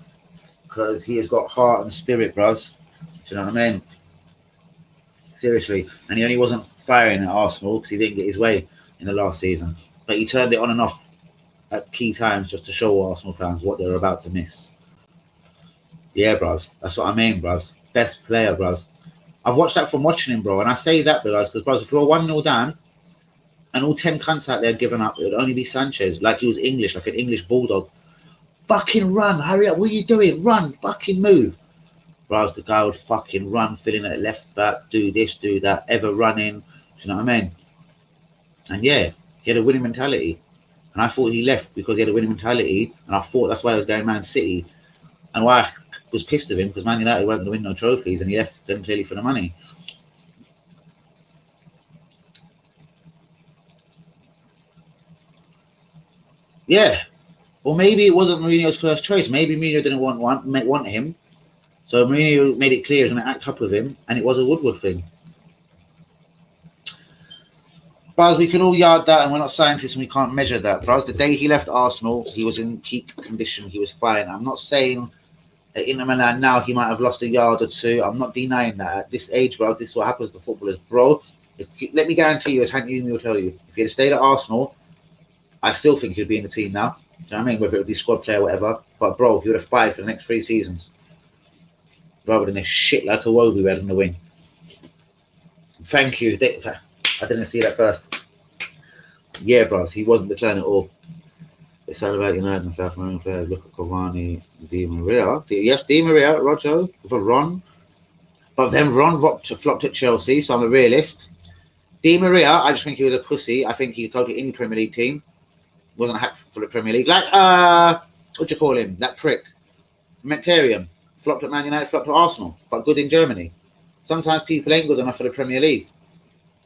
Because he has got heart and spirit, bros. Do you know what I mean? Seriously. And he only wasn't firing at Arsenal because he didn't get his way in the last season. But he turned it on and off at key times just to show Arsenal fans what they're about to miss. Yeah, bros. That's what I mean, bros. Best player, bros. I've watched that from watching him, bro. And I say that, bros, because, bros, if you're 1-0 down and all 10 cunts out there had given up, it would only be Sanchez. Like he was English, like an English bulldog. Fucking run. Hurry up. What are you doing? Run. Fucking move. Bros, the guy would fucking run, filling at left back, do this, do that, ever running. Do you know what I mean? And yeah, he had a winning mentality. And I thought he left because he had a winning mentality. And I thought that's why he was going Man City. And why I was pissed at him, because Man United weren't going to win no trophies. And he left them clearly for the money. Yeah. Or maybe it wasn't Mourinho's first choice. Maybe Mourinho didn't want him. So Mourinho made it clear he was going to act up with him. And it was a Woodward thing. Bros, we can all yard that, and we're not scientists and we can't measure that. Bros, the day he left Arsenal, he was in peak condition. He was fine. I'm not saying at Inter Milan now he might have lost a yard or two. I'm not denying that. At this age, bro, this is what happens to footballers. Bro, let me guarantee you, as Hank Union will tell you, if he had stayed at Arsenal, I still think he'd be in the team now. Do you know what I mean? Whether it would be squad player or whatever. But, bro, he would have fired for the next 3 seasons. Rather than this shit like a Wobie we had in the wing. Thank you. I didn't see that first. Yeah, bros, he wasn't declaring at all. It's all about United and South American players. Look at Cavani, Di Maria. Yes, Di Maria, Rojo, for Ron. But then Ron flopped at Chelsea, so I'm a realist. Di Maria, I just think he was a pussy. I think he could go to any Premier League team. Wasn't a hack for the Premier League. Like, what do you call him? That prick. Mkhitaryan. Flopped at Man United, flopped at Arsenal, but good in Germany. Sometimes people ain't good enough for the Premier League.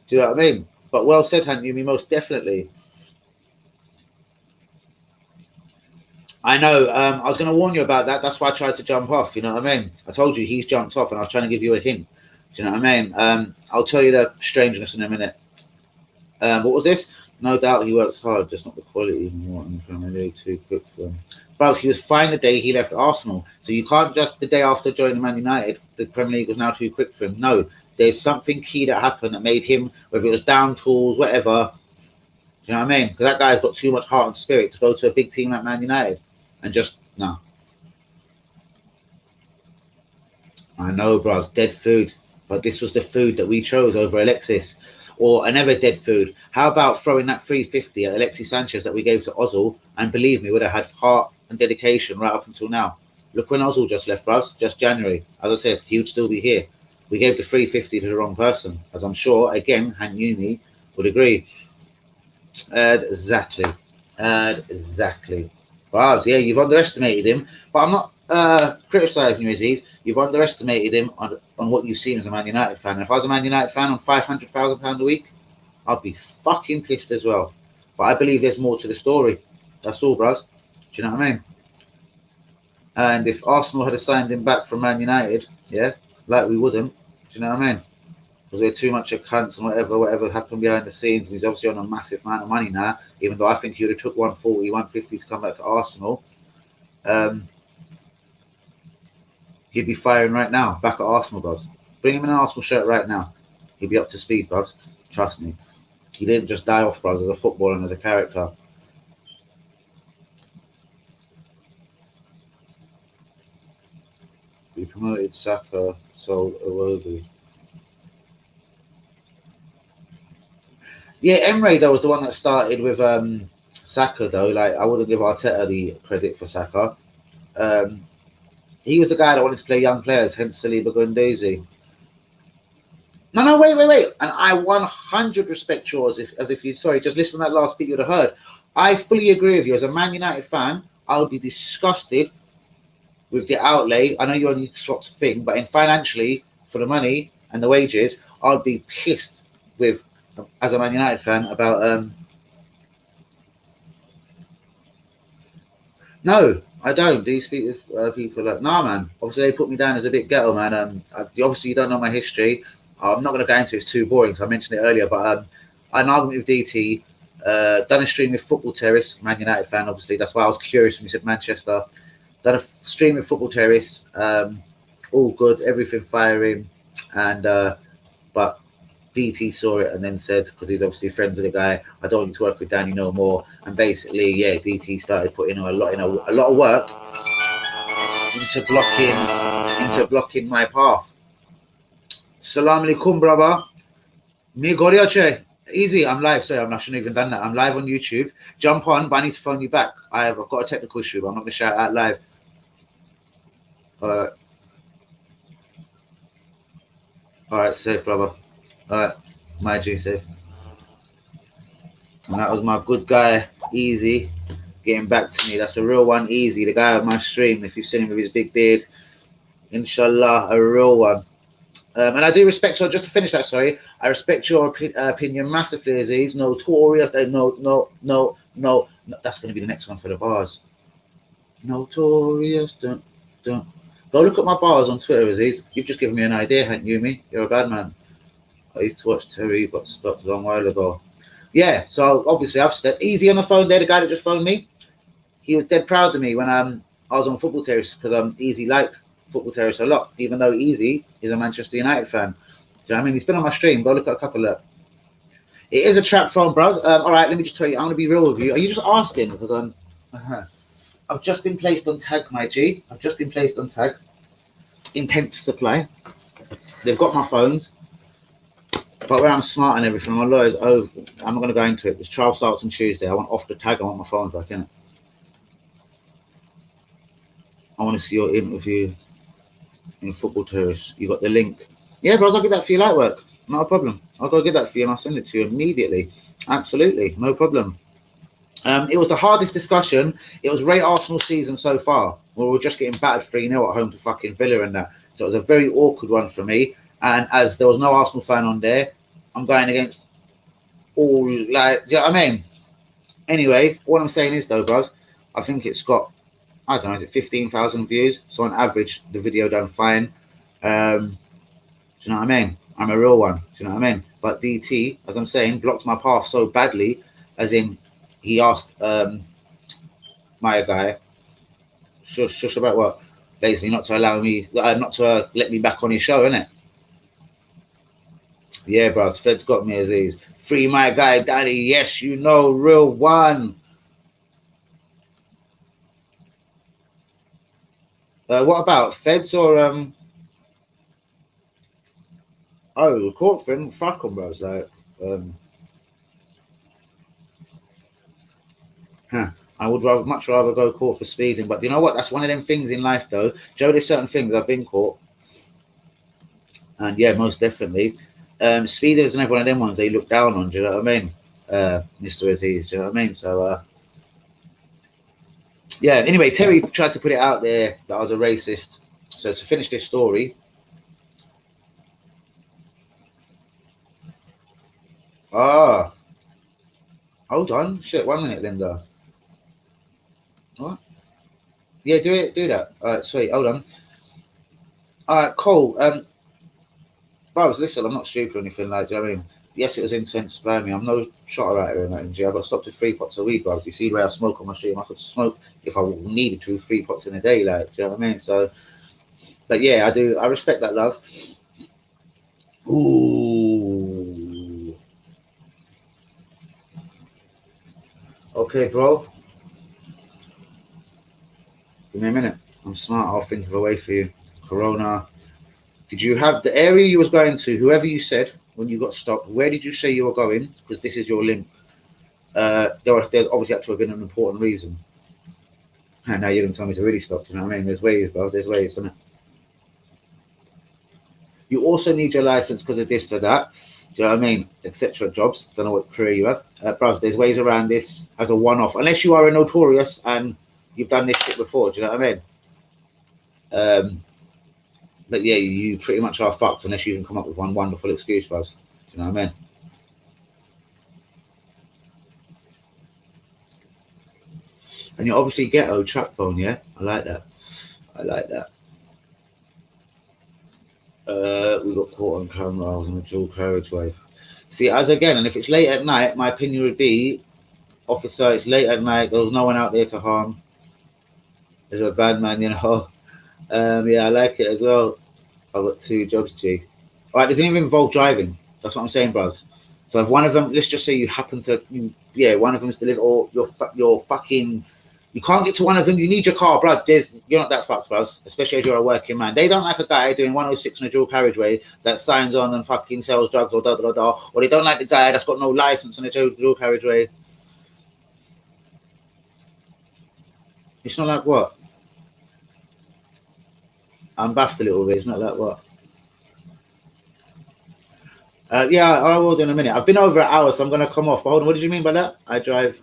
Do you know what I mean? But well said, Hank Yumi, most definitely. I know. I was going to warn you about that. That's why I tried to jump off. You know what I mean? I told you he's jumped off, and I was trying to give you a hint. Do you know what I mean? I'll tell you the strangeness in a minute. What was this? No doubt he works hard, just not the quality anymore. Too quick for him. But he was fine the day he left Arsenal. So you can't just the day after joining Man United, the Premier League was now too quick for him. No. There's something key that happened that made him, whether it was down tools, whatever. Do you know what I mean? Because that guy's got too much heart and spirit to go to a big team like Man United and just, no. I know, bro, it's dead food. But this was the food that we chose over Alexis. Or another dead food. How about throwing that 350 at Alexis Sanchez that we gave to Ozil? And believe me, would have had heart and dedication right up until now. Look when Ozil just left, bruv, just January. As I said, he would still be here. We gave the 350 to the wrong person, as I'm sure, again, Han Yumi would agree. Exactly. Exactly. Barbs, yeah, you've underestimated him, but I'm not criticising you, Aziz. You've underestimated him on what you've seen as a Man United fan. If I was a Man United fan on £500,000 a week, I'd be fucking pissed as well. But I believe there's more to the story. That's all, bros. Do you know what I mean? And if Arsenal had signed him back from Man United, yeah, like we wouldn't. Do you know what I mean? Because we're too much of cunts and whatever happened behind the scenes. And he's obviously on a massive amount of money now, even though I think he would have took 140, 150 to come back to Arsenal. He'd be firing right now, back at Arsenal, bros. Bring him in an Arsenal shirt right now. He'd be up to speed, bros. Trust me. He didn't just die off, bros, as a footballer and as a character. We promoted Saka, sold Iwobi. Yeah, Emre though was the one that started with Saka though. Like I wouldn't give Arteta the credit for Saka. He was the guy that wanted to play young players, hence Saliba Guendouzi. No, wait. And I 100 respect yours as if you just listen to that last bit you'd have heard. I fully agree with you. As a Man United fan, I would be disgusted with the outlay. I know you only swapped a thing, but in financially for the money and the wages, I'd be pissed with as a Man United fan about no, I don't. Do you speak with people like nah, man? Obviously, they put me down as a bit ghetto, man. Obviously, you don't know my history. I'm not going to go into it. It's too boring. So I mentioned it earlier, but I had an argument with DT. Done a stream with Football Terrace, Man United fan. Obviously, that's why I was curious when you said Manchester. Done a stream with Football Terrace. All good, everything firing, and but DT saw it and then said, because he's obviously friends with the guy, I don't want you to work with Danny no more. And basically, yeah, DT started putting a lot of work into blocking my path. Salam alaikum, brother. Me gorioche. Easy, I'm live. Sorry, I shouldn't have even done that. I'm live on YouTube. Jump on, but I need to phone you back. I've got a technical issue, but I'm not going to shout out live. All right, safe, brother. All right, my G, safe. And that was my good guy, Easy, getting back to me. That's a real one, Easy, the guy on my stream. If you've seen him with his big beard, inshallah, a real one. And I do respect your, just to finish that, sorry, I respect your opinion massively, Aziz. Notorious, no, that's going to be the next one for the bars. Notorious, don't. Go look at my bars on Twitter, Aziz. You've just given me an idea, haven't you, me? You're a bad man. I used to watch Terry, but stopped a long while ago. Yeah, so obviously I've stepped Easy on the phone there, the guy that just phoned me. He was dead proud of me when I was on Football Terrace because Easy liked Football Terrace a lot, even though Easy is a Manchester United fan. Do you know what I mean? He's been on my stream. Go look at a couple of. It is a trap phone, bros. All right, let me just tell you, I'm going to be real with you. Are you just asking? Because I've just been placed on tag, my G. I've just been placed on tag. Intense supply. They've got my phones. But where I'm smart and everything, my lawyer's over. I'm not going to go into it. The trial starts on Tuesday. I want off the tag. I want my phone back, innit? I want to see your interview in Football Terrace. You got the link. Yeah, bros, I'll get that for you, light work. Not a problem. I'll go get that for you and I'll send it to you immediately. Absolutely. No problem. It was the hardest discussion. It was rate Arsenal season so far. We were just getting battered 3-0 at home to fucking Villa and that. So it was a very awkward one for me. And as there was no Arsenal fan on there, I'm going against all, like, do you know what I mean? Anyway, what I'm saying is, though, guys, I think it's got, I don't know, is it 15,000 views? So on average, the video done fine. Do you know what I mean? I'm a real one. Do you know what I mean? But DT, as I'm saying, blocked my path so badly, as in he asked my guy, shush about what? Basically, not to allow me, not to let me back on his show, innit? Yeah, bro, Fed's got me, Aziz. Free my guy, Danny. Yes, you know, real one. What about Feds or oh, the court thing? Fuck them, bro. Like, huh. I would much rather go caught for speeding. But you know what? That's one of them things in life, though. Joe, there's certain things I've been caught, and yeah, most definitely. Speeding is another one of them ones they look down on. Do you know what I mean, Mr. Aziz? Do you know what I mean? So, yeah. Anyway, Terry tried to put it out there that I was a racist. So to finish this story, hold on, shit, 1 minute, Linda. What? Yeah, do that. All right, sweet. Hold on. All right, cool. Bros, listen, I'm not stupid or anything like. Do you know what I mean? Yes, it was intense by me. I'm no shot about it or anything. I got stopped with 3 pots of weed, bros. You see the way I smoke on my stream? I could smoke if I needed to 3 pots in a day, like. Do you know what I mean? So, but yeah, I do. I respect that, love. Ooh. Okay, bro. Give me a minute. I'm smart. I'll think of a way for you. Corona. Did you have the area you was going to? Whoever you said when you got stopped. Where did you say you were going? Because this is your link. There's obviously had to have been an important reason. And now you're going to tell me to really stop. You know what I mean? There's ways, bro. There's ways, isn't it? You also need your license because of this or that. Do you know what I mean? Etc. Jobs. Don't know what career you have. Bro, there's ways around this as a one-off. Unless you are a notorious and you've done this shit before. Do you know what I mean? But yeah, you pretty much are fucked unless you can come up with one wonderful excuse, bros. Do you know what I mean? And you're obviously ghetto trap phone, yeah? I like that. I like that. We got caught on camera. I was on a dual carriageway. See, as again, and if it's late at night, my opinion would be, officer, it's late at night. There was no one out there to harm. There's a bad man, you know. Yeah, I like it as well. I've got 2 jobs, G. All right, doesn't even involve driving. That's what I'm saying, bros. So if one of them, let's just say you happen to, one of them's delivered, or you're fucking, you can't get to one of them. You need your car, bro. You're not that fucked, bros. Especially as you're a working man. They don't like a guy doing 106 on a dual carriageway that signs on and fucking sells drugs or da da da. Or they don't like the guy that's got no license on a dual carriageway. It's not like what? I'm baffed a little bit. It's not like what? Yeah, I will do in a minute. I've been over an hour, so I'm going to come off. But hold on, what did you mean by that? I drive.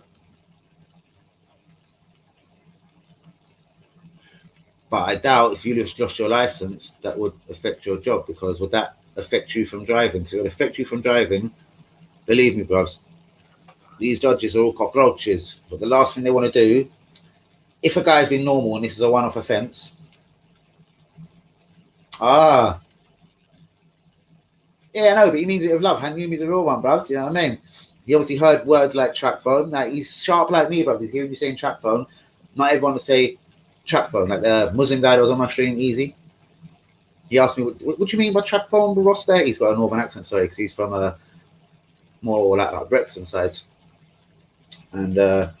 But I doubt if you lost your license, that would affect your job, because would that affect you from driving? So it would affect you from driving. Believe me, bros. These judges are all cockroaches. But the last thing they want to do, if a guy's been normal and this is a one-off offence, yeah, no, but he means it with love. He means a real one, bruv. You know what I mean? He obviously heard words like trap phone. Like, he's sharp like me, bruv. He's hearing you saying trap phone. Not everyone would say trap phone. Like the Muslim guy that was on my stream, Easy. He asked me, what do you mean by trap phone, Ross? There, he's got a northern accent, sorry, because he's from more like Wrexham sides. And there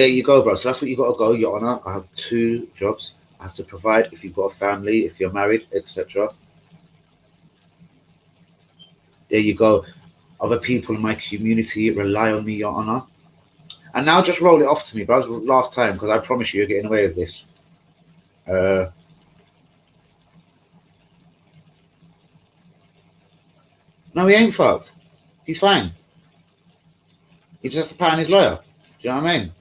you go, bro. So that's what you got to go, Your Honour. I have 2 jobs. I have to provide if you've got a family, if you're married, etc. There you go. Other people in my community rely on me, Your Honour. And now just roll it off to me, bro. Last time, because I promise you're getting away with this. No, he ain't fucked. He's fine. He just has to pay on his lawyer. Do you know what I mean?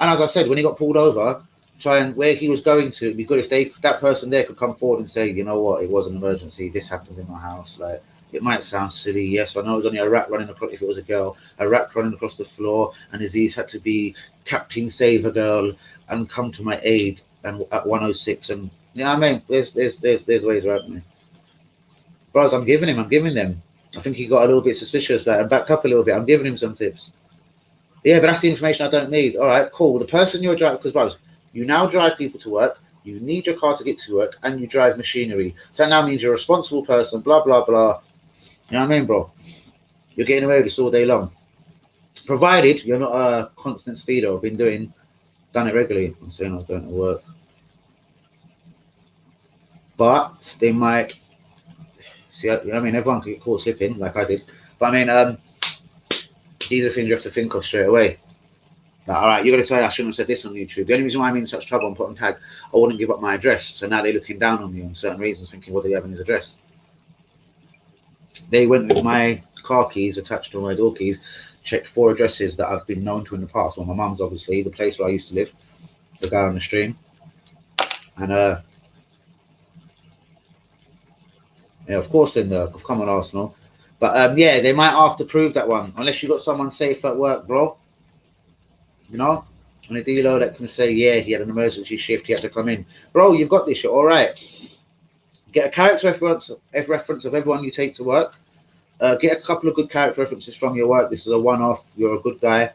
And as I said, when he got pulled over, try and where he was going to, it'd be good if that person there could come forward and say, you know what, it was an emergency. This happened in my house. Like, it might sound silly. Yes, I know it was only a rat running across. If it was a girl, a rat running across the floor, and Aziz had to be Captain Save a Girl and come to my aid and at 106. And you know what I mean? There's ways around me. Bros, I'm giving them. I think he got a little bit suspicious there and backed up a little bit. I'm giving him some tips. Yeah, but that's the information I don't need. All right, cool. The person you're driving, because, bros, you now drive people to work, you need your car to get to work, and you drive machinery. So that now means you're a responsible person, blah, blah, blah. You know what I mean, bro? You're getting away with this all day long. Provided you're not a constant speeder. I've done it regularly. I'm saying I was going to work. But they might, see, I mean, everyone could get caught slipping, like I did. But I mean, these are things you have to think of straight away. Like, all right, you're going to tell me I shouldn't have said this on YouTube. The only reason why I'm in such trouble and put on tag, I wouldn't give up my address. So now they're looking down on me on certain reasons, thinking, what do you have in his address? They went with my car keys attached to my door keys, checked 4 addresses that I've been known to in the past. Well, my mum's obviously, the place where I used to live, the guy on the stream. And yeah, of course, then I've come on Arsenal. But yeah, they might have to prove that one, unless you got someone safe at work, bro. You know, and a dealer that can say, yeah, he had an emergency shift, he had to come in. Bro, you've got this, you're all right. Get a character reference of everyone you take to work. Get a couple of good character references from your work. This is a one-off. You're a good guy.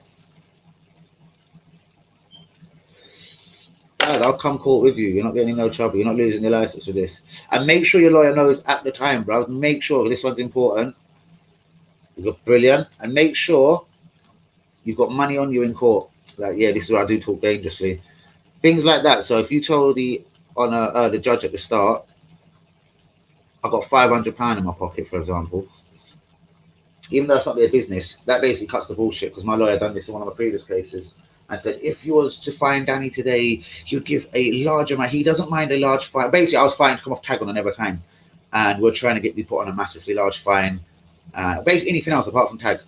I'll come court with you. You're not getting in no trouble. You're not losing your license for this. And make sure your lawyer knows at the time, bro. Make sure this one's important. You got brilliant. And make sure you've got money on you in court. Like, yeah, this is where I do talk dangerously. Things like that. So if you told the judge at the start, I've got £500 in my pocket, for example, even though it's not their business, that basically cuts the bullshit, because my lawyer done this in one of my previous cases and said, if you was to fine Danny today, he would give a large amount. He doesn't mind a large fine. Basically, I was fined to come off tag on another time, and we're trying to get me put on a massively large fine. Basically, anything else apart from tag.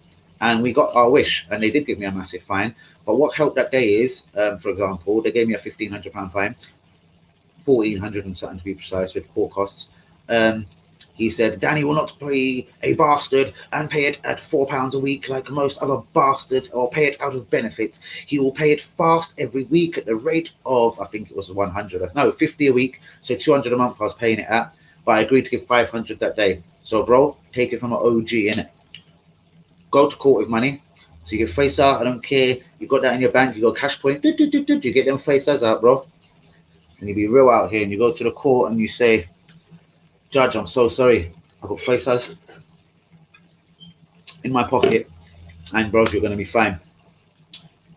And we got our wish, and they did give me a massive fine. But what helped that day is, for example, they gave me a £1,500 fine, 1,400 and something to be precise, with court costs. He said, Danny will not be a bastard and pay it at £4 a week like most other bastards, or pay it out of benefits. He will pay it fast every week at the rate of, I think it was 50 a week. So 200 a month I was paying it at, but I agreed to give 500 that day. So bro, take it from an OG, innit? Go to court with money. So you get face out, I don't care. You got that in your bank, you go cash point, you get them faces out, bro. And you be real out here, and you go to the court and you say, Judge, I'm so sorry. I've got faces in my pocket, and bros, you're going to be fine.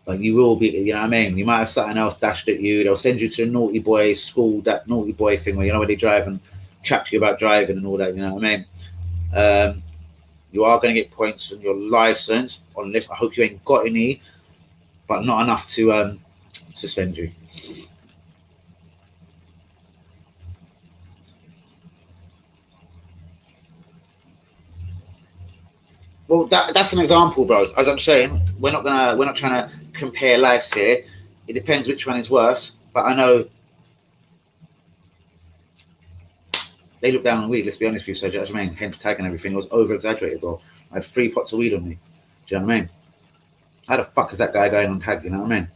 Like, you will be, you know what I mean? You might have something else dashed at you. They'll send you to a naughty boy school, that naughty boy thing where, you know, where they drive and chat to you about driving and all that, you know what I mean? You are going to get points on your license, unless, I hope you ain't got any, but not enough to suspend you. Well, that's an example, bros. As I'm saying, we're not trying to compare lives here. It depends which one is worse. But I know they look down on weed. Let's be honest with you, so do you know what I mean? Hence tag and everything. It was over exaggerated, bro. I had 3 pots of weed on me. Do you know what I mean? How the fuck is that guy going on tag? You know what I mean?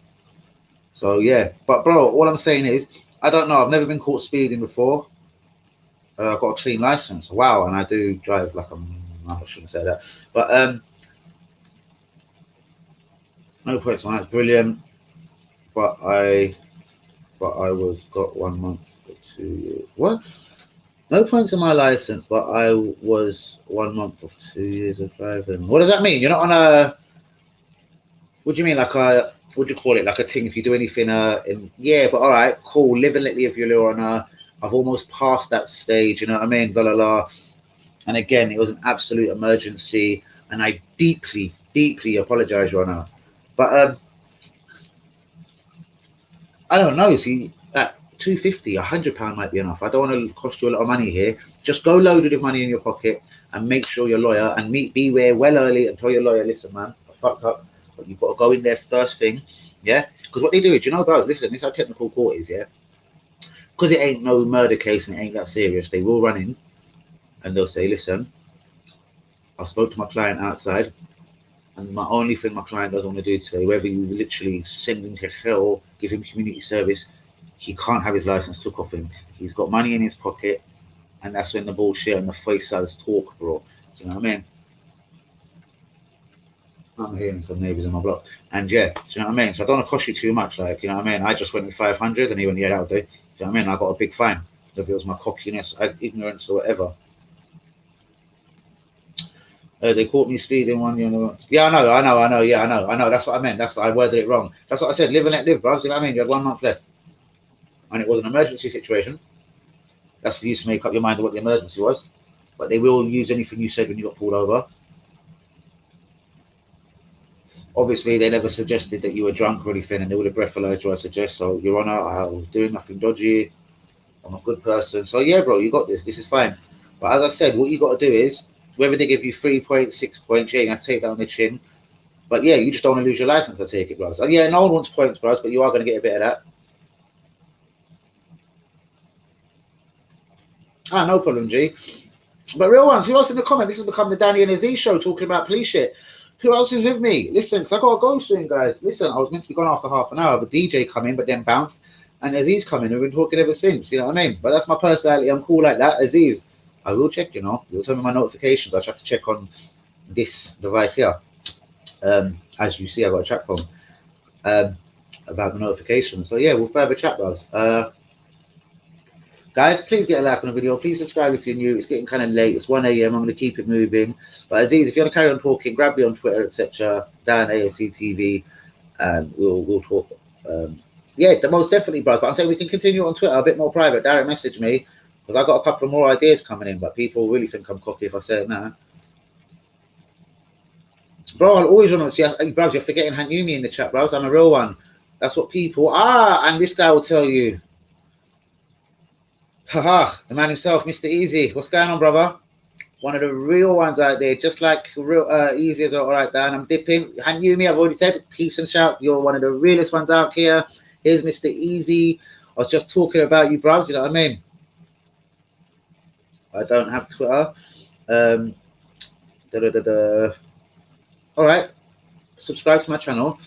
So yeah, but bro, all I'm saying is, I don't know. I've never been caught speeding before. I've got a clean license. Wow, and I do drive like I shouldn't say that, but no points on that. Brilliant. But I was got 1 month for 2 years. What? No points on my license, but I was 1 month of 2 years of driving. What does that mean? You're not on a. What do you mean, like a? What do you call it? Like a thing? If you do anything, yeah. But all right, cool. Live and let live. You're on a. I've almost passed that stage. You know what I mean? Blah blah blah. And again, it was an absolute emergency, and I deeply, deeply apologize, Your Honor. But I don't know. See, at £250, £100 might be enough. I don't want to cost you a lot of money here. Just go loaded with money in your pocket, and make sure your lawyer, and beware well early, and tell your lawyer, listen, man, I fucked up, but you've got to go in there first thing, yeah? Because what they do is, you know, guys, listen, this is how technical court is, yeah? Because it ain't no murder case and it ain't that serious, they will run in, and they'll say, listen, I spoke to my client outside, and my only thing my client doesn't want to do today, whether you literally send him to hell, give him community service, he can't have his license took off him. He's got money in his pocket, and that's when the bullshit and the face size talk, bro. Do you know what I mean? I'm hearing some neighbours in my block. And yeah, do you know what I mean? So I don't want to cost you too much, like, you know what I mean? I just went with 500 and he went, yeah, that'll do. Do you know what I mean? I got a big fine. If it was my cockiness, ignorance, or whatever. They caught me speeding 1 year. Yeah, I know. Yeah, I know. That's what I meant. I worded it wrong. That's what I said. Live and let live, bro. You know what I mean? You had 1 month left. And it was an emergency situation. That's for you to make up your mind of what the emergency was. But they will use anything you said when you got pulled over. Obviously, they never suggested that you were drunk or anything, and they would have breathalyzed you, I suggest. So, Your Honor, I was doing nothing dodgy. I'm a good person. So, yeah, bro, you got this. This is fine. But as I said, what you got to do is, whether they give you 3 points, 6 points, yeah, you have to take that on the chin. But, yeah, you just don't want to lose your license, I take it, bros. And, yeah, no one wants points, bros, but you are going to get a bit of that. Ah, no problem, G. But real ones, who else in the comment? This has become the Danny and Aziz show talking about police shit. Who else is with me? Listen, because I got to go soon, guys. Listen, I was meant to be gone after half an hour, but DJ come in, but then bounced. And Aziz come in. We've been talking ever since, you know what I mean? But that's my personality. I'm cool like that. Aziz, I will check, you know. You'll tell me my notifications. I try to check on this device here. As you see, I got a chat phone about the notifications. So, yeah, we'll further chat, guys. Guys, please get a like on the video. Please subscribe if you're new. It's getting kind of late. It's 1 a.m. I'm going to keep it moving. But Aziz, if you want to carry on talking, grab me on Twitter, etc. Dan AFC TV, and we'll talk. Yeah, the most definitely, bros. But I'm saying we can continue on Twitter a bit more private. Direct message me because I got a couple of more ideas coming in. But people really think I'm cocky if I say it now. Bro, I'll always remember. See, bros, you're forgetting Hanyumi in the chat, bros. I'm a real one. That's what people are. And this guy will tell you. Haha, the man himself, Mr. Easy. What's going on, brother? One of the real ones out there, just like real Easy is all right, Dan. I'm dipping. Hanyumi, I've already said, peace and shout. You're one of the realest ones out here. Here's Mr. Easy. I was just talking about you, bros. You know what I mean? I don't have Twitter. All right. Subscribe to my channel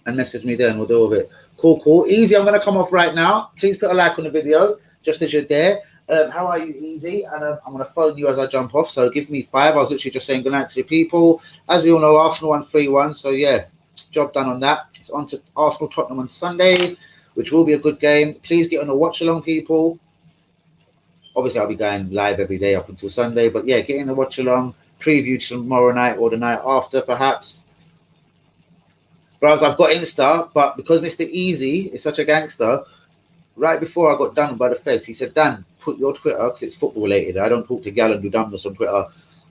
and message me there and we'll deal with it. Cool. Easy, I'm going to come off right now. Please put a like on the video. Just as you're there, how are you, Easy? And I'm going to phone you as I jump off. So give me 5. I was literally just saying good night to the people. As we all know, Arsenal won 3-1. So yeah, job done on that. It's on to Arsenal Tottenham on Sunday, which will be a good game. Please get on the watch along, people. Obviously, I'll be going live every day up until Sunday. But yeah, get in the watch along. Preview tomorrow night or the night after, perhaps. Bros, I've got Insta, but because Mr. Easy is such a gangster. Right before I got done by the feds, he said, Dan, put your Twitter, because it's football related. I don't talk to gal and do dumbness on Twitter.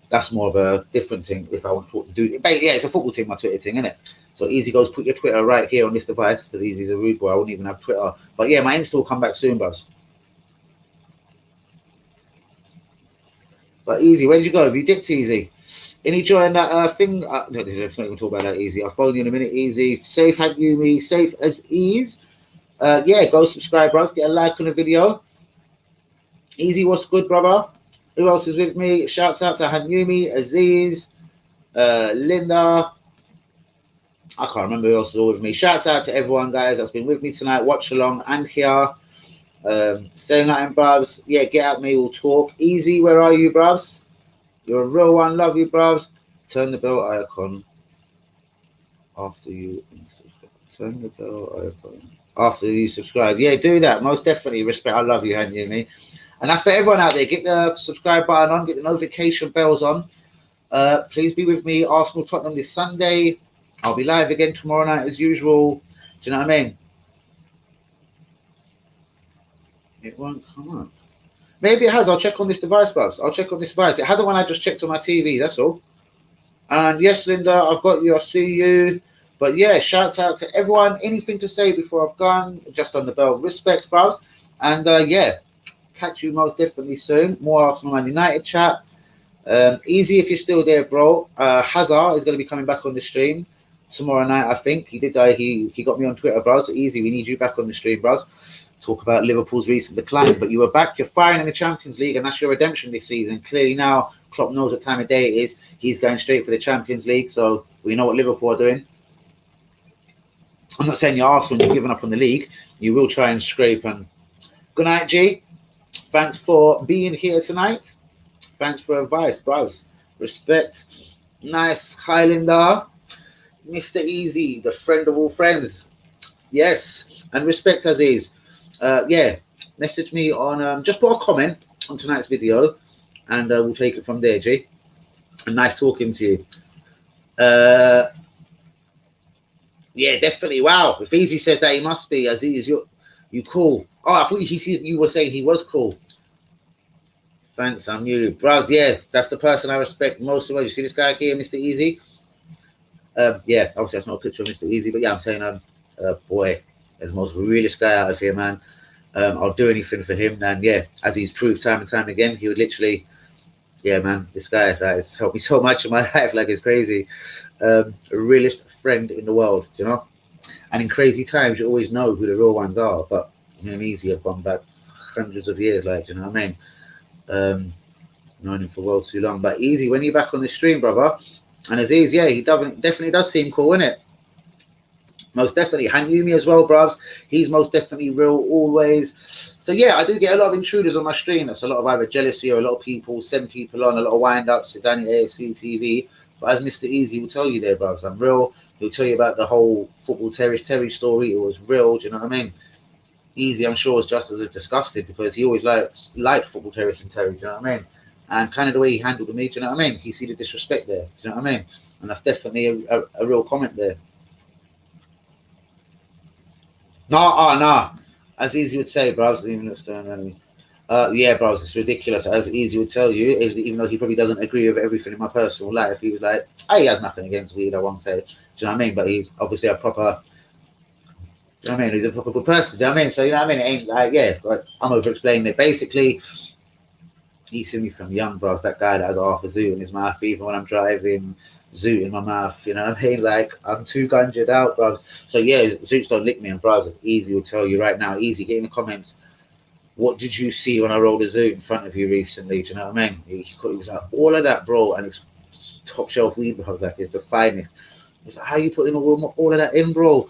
That's more of a different thing if I want to talk to dude. But yeah, it's a football thing, my Twitter thing, isn't it? So Easy goes, put your Twitter right here on this device, because Easy's a rude boy. I wouldn't even have Twitter. But yeah, my Insta will come back soon, bros. But Easy, where did you go? Have you dipped, Easy? Any joy in that thing? No, let's not even talk about that, Easy. I'll phone you in a minute, Easy. Safe Hanyumi, safe as ease. Yeah, go subscribe, bros. Get a like on the video. Easy, what's good, brother? Who else is with me? Shouts out to Hanyumi, Aziz, Linda. I can't remember who else is all with me. Shouts out to everyone, guys, that's been with me tonight. Watch along and here. Saying that, bruvs. Yeah, get at me. We'll talk. Easy, where are you, bruvs? You're a real one. Love you, bruvs. Turn the bell icon after you. Turn the bell icon after you subscribe. Yeah, do that. Most definitely. Respect. I love you, Hanyumi. And that's for everyone out there. Get the subscribe button on. Get the notification bells on. Please be with me. Arsenal Tottenham this Sunday. I'll be live again tomorrow night as usual. Do you know what I mean? It won't come up. Maybe it has. I'll check on this device, bruv. I'll check on this device. It had the one I just checked on my TV. That's all. And yes, Linda, I've got you. I see you. But yeah, shouts out to everyone. Anything to say before I've gone? Just on the bell. Respect, bruv. And yeah, catch you most definitely soon. More Arsenal Man United chat. Easy if you're still there, bro. Hazard is going to be coming back on the stream tomorrow night, I think. He did. He got me on Twitter, bro. So Easy, we need you back on the stream, bros. Talk about Liverpool's recent decline, but you were back. You're firing in the Champions League, and that's your redemption this season. Clearly now, Klopp knows what time of day it is. He's going straight for the Champions League, so we know what Liverpool are doing. I'm not saying you're Arsenal, you've given up on the league. You will try and scrape. And good night, G. Thanks for being here tonight. Thanks for advice, bros. Respect. Nice Highlander. Mr. Easy, the friend of all friends. Yes, and respect Aziz. Yeah, message me on, just put a comment on tonight's video and we'll take it from there, G. And nice talking to you. Yeah, definitely. Wow. If Easy says that, he must be. Aziz, you cool. Oh, I thought you were saying he was cool. Thanks, I'm you. Bros, yeah, that's the person I respect most of all. You see this guy here, Mr. Easy? Yeah, obviously that's not a picture of Mr. Easy, but yeah, I'm saying, boy, is the most realest guy out of here, man. I'll do anything for him, and yeah, as he's proved time and time again, he would literally, yeah, man, this guy that has helped me so much in my life, like it's crazy. Realest friend in the world, you know. And in crazy times, you always know who the real ones are. But me and Easy have gone back hundreds of years, like, you know what I mean? Known him for well too long. But Easy, when you're back on the stream, brother, and Aziz, yeah, he definitely does seem cool, innit? Most definitely. Hanyumi as well, bruvs. He's most definitely real always. So yeah, I do get a lot of intruders on my stream. That's a lot of either jealousy or a lot of people send people on, a lot of wind-ups, Danny AFC TV. But as Mr. Easy will tell you there, bruvs, I'm real. He'll tell you about the whole football Terry story. It was real, do you know what I mean? Easy, I'm sure, is just as disgusted because he always liked football terrorists and Terry, do you know what I mean? And kind of the way he handled me, do you know what I mean? He see the disrespect there, do you know what I mean? And that's definitely a real comment there. No. As Easy would say, bros, even yeah, bros, it's ridiculous. As Easy would tell you, even though he probably doesn't agree with everything in my personal life, he was like, oh, he has nothing against weed, I won't say. Do you know what I mean? But he's obviously a proper, do you know what I mean? He's a proper good person, do you know what I mean? So, you know what I mean? It ain't like, yeah, like, I'm over explaining it. Basically, he's seen me from young, bros, that guy that has half a zoo in his mouth, even when I'm driving, Zoot in my mouth, you know what I mean? Like, I'm too ganjed out, bros. So yeah, Zoots don't lick me, and bros, Easy will tell you right now. Easy, get in the comments. What did you see when I rolled a Zoot in front of you recently? Do you know what I mean? He was like, all of that, bro, and it's top shelf weed, bro. Like, it's the finest. He's like, how are you putting all of that in, bro?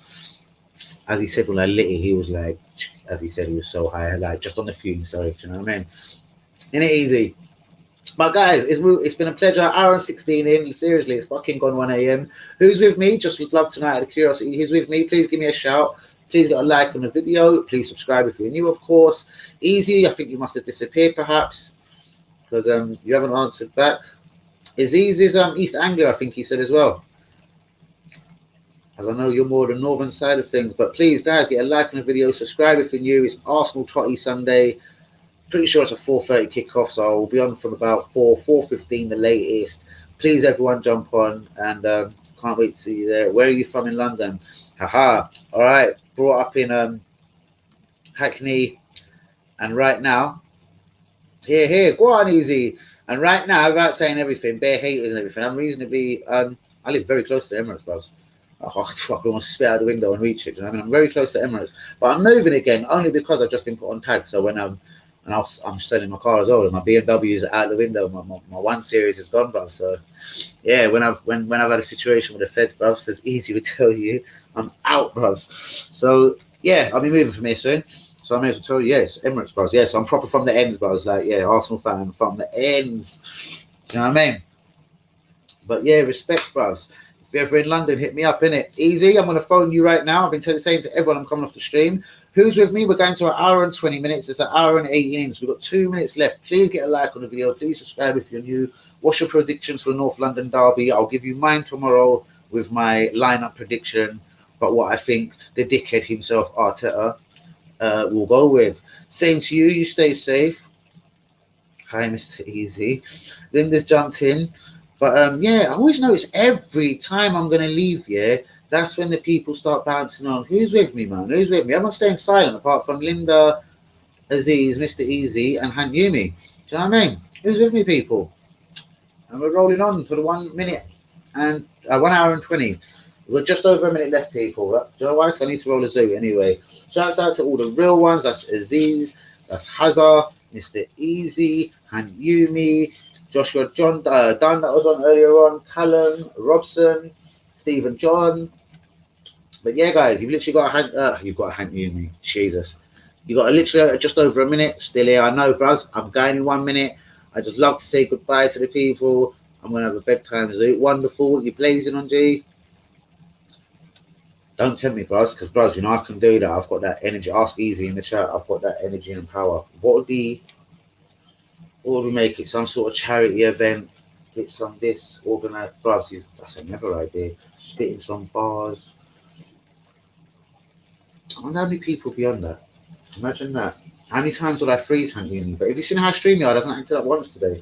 As he said when I lit it, he was like, as he said, he was so high, like just on the fumes. Sorry, do you know what I mean? Ain't it easy? But guys, it's been a pleasure. Hour and 16 in. Seriously, it's fucking gone 1 a.m. Who's with me? Just would love to know out of curiosity. Who's with me? Please give me a shout. Please get a like on the video. Please subscribe if you're new, of course. Easy, I think you must have disappeared perhaps because you haven't answered back. Aziz is East Anglia, I think he said as well. As I know you're more the northern side of things. But please, guys, get a like on the video. Subscribe if you're new. It's Arsenal Totty Sunday. Pretty sure it's a 4:30 kickoff, so I'll be on from about 4:15 the latest. Please, everyone, jump on, and can't wait to see you there. Where are you from in London? Haha. All right, brought up in Hackney, and right now, here, go on, Easy. And right now, without saying everything, bare haters and everything, I'm reasonably, I live very close to the Emirates, bros. Oh, fuck, I almost spit out the window and reach it. You know? I mean, I'm very close to Emirates, but I'm moving again only because I've just been put on tag. So when I'm selling my car as well. My BMW is out the window. My 1 Series is gone, bro. So yeah, when I've had a situation with the feds, bro, so it's easy to tell you I'm out, bro. So yeah, I'll be moving from here soon. So I may as well tell you, yes, Emirates, bros. Yes, I'm proper from the ends, bros. Like, yeah, Arsenal fan from the ends. Do you know what I mean? But yeah, respect, bros. If you're ever in London, hit me up, innit? Easy, I'm going to phone you right now. I've been saying to everyone I'm coming off the stream. Who's with me? We're going to an hour and 20 minutes. It's an hour and 18. So we've got 2 minutes left. Please get a like on the video. Please subscribe if you're new. What's your predictions for the North London derby? I'll give you mine tomorrow with my lineup prediction. But what I think the dickhead himself, Arteta, will go with. Same to you. You stay safe. Hi, Mr. Easy. Linda's jumped in. But yeah, I always notice every time I'm going to leave, yeah, that's when the people start bouncing on. Who's with me, man? Who's with me? I'm not staying silent apart from Linda, Aziz, Mr. Easy, and Hanyumi. Do you know what I mean? Who's with me, people? And we're rolling on for the 1 minute and 1 hour and 20. We've got just over a minute left, people. Right? Do you know why? Because I need to roll a zoo anyway. Shouts out to all the real ones. That's Aziz, that's Hazard, Mr. Easy, Hanyumi, Joshua John, Dan that was on earlier on, Callum, Robson, Stephen John. But yeah, guys, you've literally got a hand Uni. Jesus. You got literally just over a minute still here. I know, bros. I'm going in 1 minute. I just love to say goodbye to the people. I'm gonna have a bedtime zoo. Wonderful. You're blazing on G. Don't tempt me, bros, because bros, you know I can do that. I've got that energy. Ask Easy in the chat. I've got that energy and power. What would we make it? Some sort of charity event? Get some this organized, bros. That's a never idea. Spitting some bars. I wonder how many people beyond that. Imagine that. How many times would I freeze hunting? But if you've seen how StreamYard hasn't acted up once today,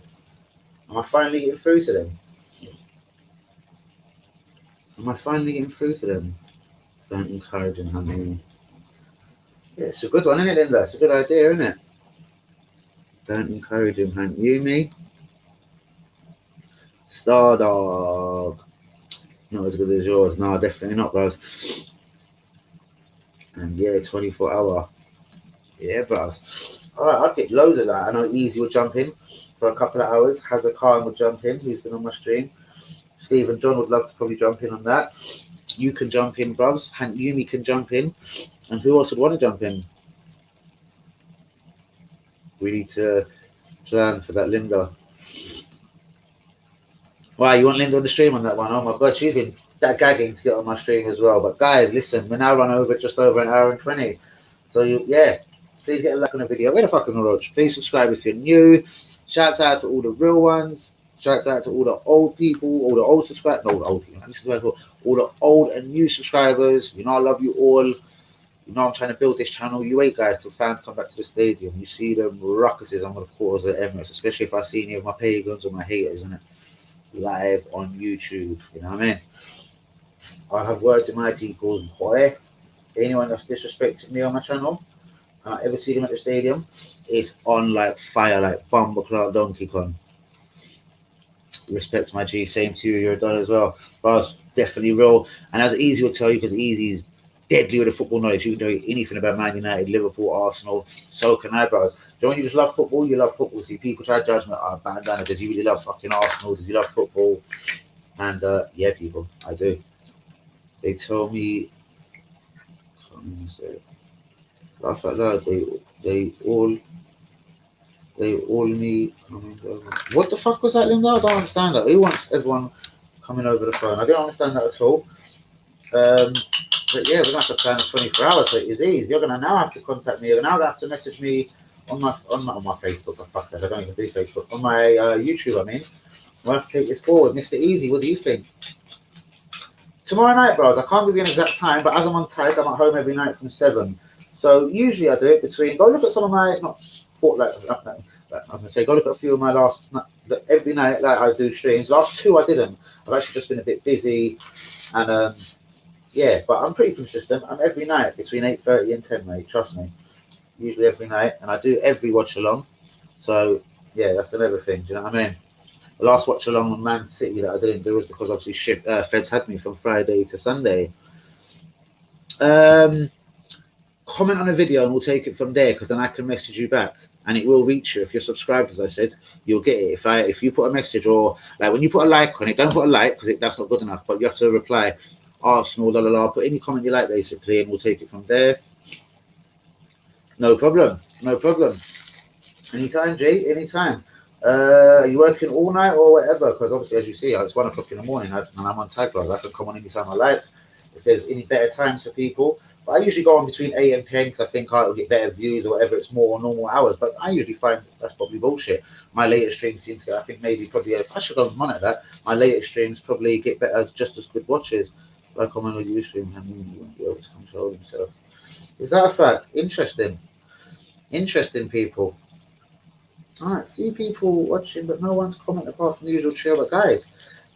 am I finally getting through to them? Am I finally getting through to them? Don't encourage them, honey. Yeah, it's a good one, isn't it, Linda? It's a good idea, isn't it? Don't encourage him, Hank Yumi. Stardog. Not as good as yours. No, definitely not, bros. And yeah, 24 hour. Yeah, bros. Alright, I'll get loads of that. I know Easy will jump in for a couple of hours. Hazard Khan will jump in, who's been on my stream. Stephen John would love to probably jump in on that. You can jump in, bros. Hank Yumi can jump in. And who else would want to jump in? We need to plan for that, Linda. Wow, you want Linda on the stream on that one? Oh my god, she's been that gagging to get on my stream as well. But guys, listen, we're now run over just over an hour and 20. So yeah, please get a like on the video. Where the fuck on the road? Please subscribe if you're new. Shouts out to all the real ones. Shouts out to all the old people, all the old subscribers, no, old people, all the old and new subscribers. You know I love you all. You know I'm trying to build this channel. You wait, guys, till fans come back to the stadium. You see them ruckuses I'm gonna cause at Emirates, especially if I see any of my pagans or my haters, innit? Live on YouTube, you know what I mean? I have words to my people, boy. Anyone that's disrespected me on my channel, and I ever see them at the stadium, is on like fire, like Bumbleclaw Donkey Kong. Respect my G, same to you, you're done as well. But it's definitely real, and as Easy will tell you, because Easy is deadly with the football knowledge. You can know anything about Man United, Liverpool, Arsenal. So can I, bros. So when you just love football, you love football. See, people try to judge me, bandana, does he really love fucking Arsenal? Does he love football? And yeah, people, I do. They told me, laugh out loud. They all need coming over. What the fuck was that, Linda? I don't understand that. Who wants everyone coming over the phone? I don't understand that at all. But yeah, we're gonna have to plan a 24 hours. So it's easy. You're gonna now have to contact me. You're now gonna have to message me on my Facebook. For fuck's sake, I don't even do Facebook. On my YouTube, I mean. We'll have to take this forward. Mr. Easy, what do you think? Tomorrow night, bros. I can't give you an exact time, but as I'm on tag, I'm at home every night from 7. So usually I do it between. Go look at some of my I was gonna say go look at a few of my last. Every night like I do streams. Last 2 I didn't. I've actually just been a bit busy, and yeah, but I'm pretty consistent. I'm every night between 8:30 and 10, mate. Trust me. Usually every night, and I do every watch along. So yeah, that's another thing. Do you know what I mean? The last watch along on Man City that I didn't do was because obviously Feds had me from Friday to Sunday. Comment on a video and we'll take it from there, because then I can message you back and it will reach you. If you're subscribed, as I said, you'll get it. If you put a message, or like when you put a like on it, don't put a like because that's not good enough, but you have to reply Arsenal, la la la, put any comment you like basically, and we'll take it from there. No problem. Anytime, Jay, anytime. Are you working all night or whatever? Because obviously, as you see, it's 1 o'clock in the morning and I'm on tag, bros. I can come on anytime I like. If there's any better times for people, but I usually go on between 8 and 10 because I think I'll get better views or whatever. It's more normal hours, but I usually find that's probably bullshit. My latest streams seem to get, I think maybe probably, I should go and monitor that. My latest streams probably get better, just as good watches. Like on my new stream, and you won't be able to control himself. Is that a fact? Interesting, people. All right, few people watching, but no one's commenting apart from the usual trio. But guys,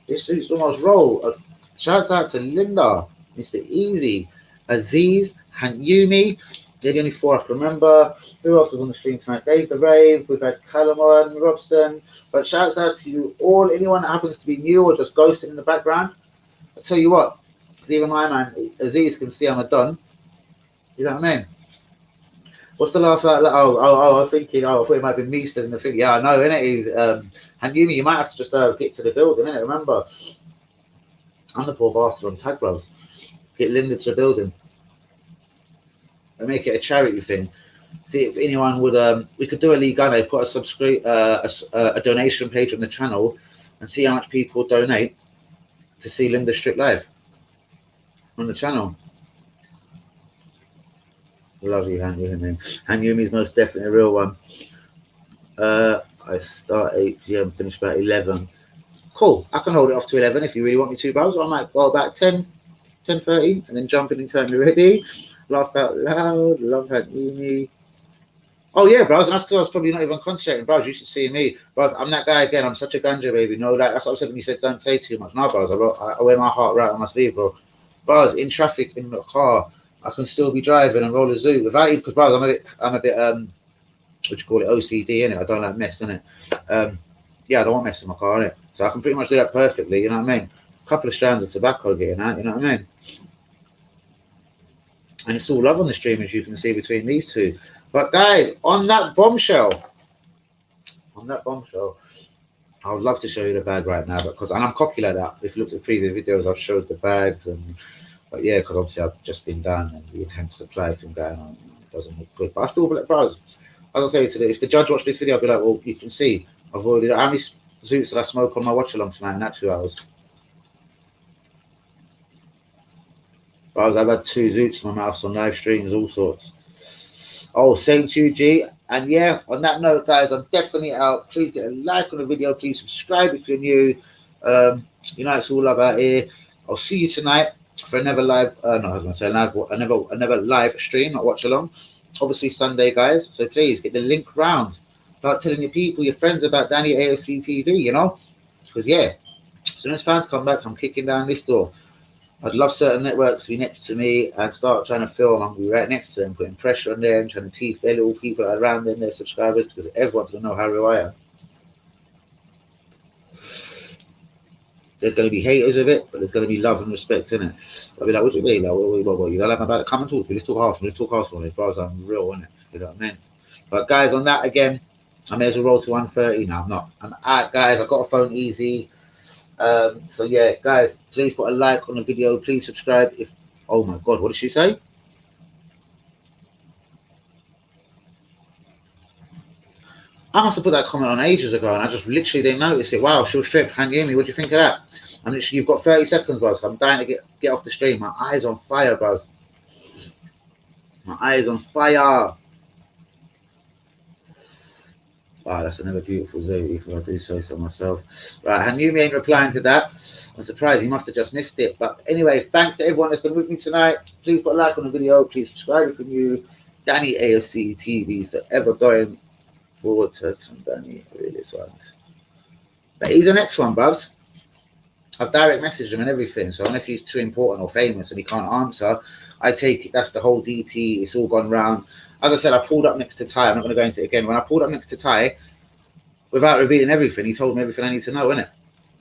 this is almost roll. Shouts out to Linda, Mr. Easy, Aziz, Hank Yumi. They're the only 4 I can remember. Who else was on the stream tonight? Dave the Rave. We've had Calamon, Robson. But shouts out to you all. Anyone that happens to be new or just ghosting in the background. I tell you what, because even my man Aziz can see I'm a don. You know what I mean? What's the laugh at? Oh, I was thinking, I thought it might be me still in the thing. Yeah, I know, innit? He's, and you might have to just get to the building, innit? Remember, I'm the poor bastard on tag, bros. Get Linda to the building and make it a charity thing. See if anyone would, we could do a League Gunner, put a donation page on the channel and see how much people donate to see Linda strip live on the channel. Love you, Han Yumi. Han Yumi is most definitely a real one. I start 8 p.m, finish about 11. Cool. I can hold it off to 11 if you really want me to, bros. I might go about 10:30, and then jump in and turn me ready. Laugh out loud. Love Han Yumi. Oh yeah, bro, and that's because I was probably not even concentrating, bro. You should see me, bro. I'm that guy again. I'm such a ganja baby. No, that's what I said when you said don't say too much. No, bro, I wear my heart right on my sleeve, bro. Bro, in traffic in the car, I can still be driving and roll a zoo without even because, bro, I'm a bit what you call it, OCD in it. I don't like mess in it. Yeah, I don't want mess in my car in it, so I can pretty much do that perfectly. You know what I mean? A couple of strands of tobacco getting out. You know what I mean? And it's all love on the stream, as you can see between these two. But guys, on that bombshell, I would love to show you the bag right now, because and I'm cocky like that. If you look at the previous videos, I've showed the bags, but yeah, because obviously I've just been done and the intense supply thing going on, it doesn't look good. But I still, bro, as I say today, if the judge watched this video, I'll be like, well, you can see I've already. How many zoots did I smoke on my watch along tonight in that 2 hours? I've had 2 zoots in my mouth on live streams, all sorts. Oh, same to you, G. And yeah, on that note, guys, I'm definitely out. Please get a like on the video. Please subscribe if you're new. You know, it's all love out here. I'll see you tonight for another live. No, I was going to say live. Another live stream, not watch along. Obviously Sunday, guys. So please get the link round. Start telling your people, your friends about Danny AFC TV. You know, because yeah, as soon as fans come back, I'm kicking down this door. I'd love certain networks to be next to me and start trying to film and be right next to them, putting pressure on them, trying to teach their little people around them, their subscribers, because everyone's going to know how real I am. There's going to be haters of it, but there's going to be love and respect in it. I'll be like, what do you mean? Like, what, you don't like my bad? Come and talk to me. Let's talk Arsenal. Let's talk Arsenal. As far as I'm real, innit? You know what I mean? But guys, on that again, I may as well roll to 1:30. No, I'm not. I'm out, guys. I've got a phone easy. So yeah, guys, please put a like on the video. Please subscribe. If oh my god, what did she say? I must have put that comment on ages ago, and I just literally didn't notice it. Wow, she'll strip. Can you hear me? What do you think of that? I'm literally, you've got 30 seconds, bros. I'm dying to get off the stream. My eyes on fire, bros. My eyes on fire. Wow, that's another beautiful zoo, if I do say so myself. Right, Hanumi ain't replying to that. I'm surprised, he must have just missed it. But anyway, thanks to everyone that's been with me tonight. Please put a like on the video. Please subscribe if you're new. Danny AFC TV, forever going forward to Danny. Really, this one's. But he's the next one, Bubs. I've direct messaged him and everything. So unless he's too important or famous and he can't answer, I take it that's the whole DT. It's all gone round. As I said, I pulled up next to Ty. I'm not going to go into it again. When I pulled up next to Ty, without revealing everything, he told me everything I need to know, innit?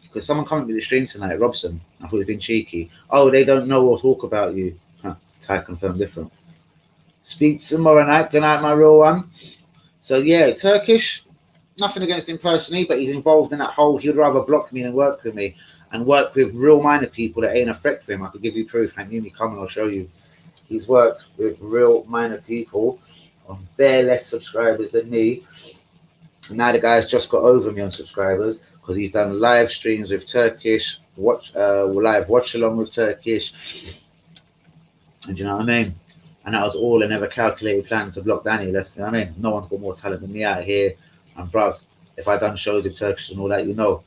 Because someone commented the stream tonight, Robson. I thought he'd been cheeky. Oh, they don't know or talk about you. Huh. Ty confirmed different. Speak tomorrow night. Good night, my real one. So yeah, Turkish. Nothing against him personally, but he's involved in that whole. He'd rather block me than work with me, and work with real minor people that ain't a threat to him. I could give you proof. Hang me, come and I'll show you. He's worked with real minor people on bare less subscribers than me. And now the guy's just got over me on subscribers because he's done live streams with Turkish, live watch along with Turkish. And you know what I mean? And that was all a never calculated plan to block Danny. That's, you know what I mean? No one's got more talent than me out here. And bruv, if I done shows with Turkish and all that, you know,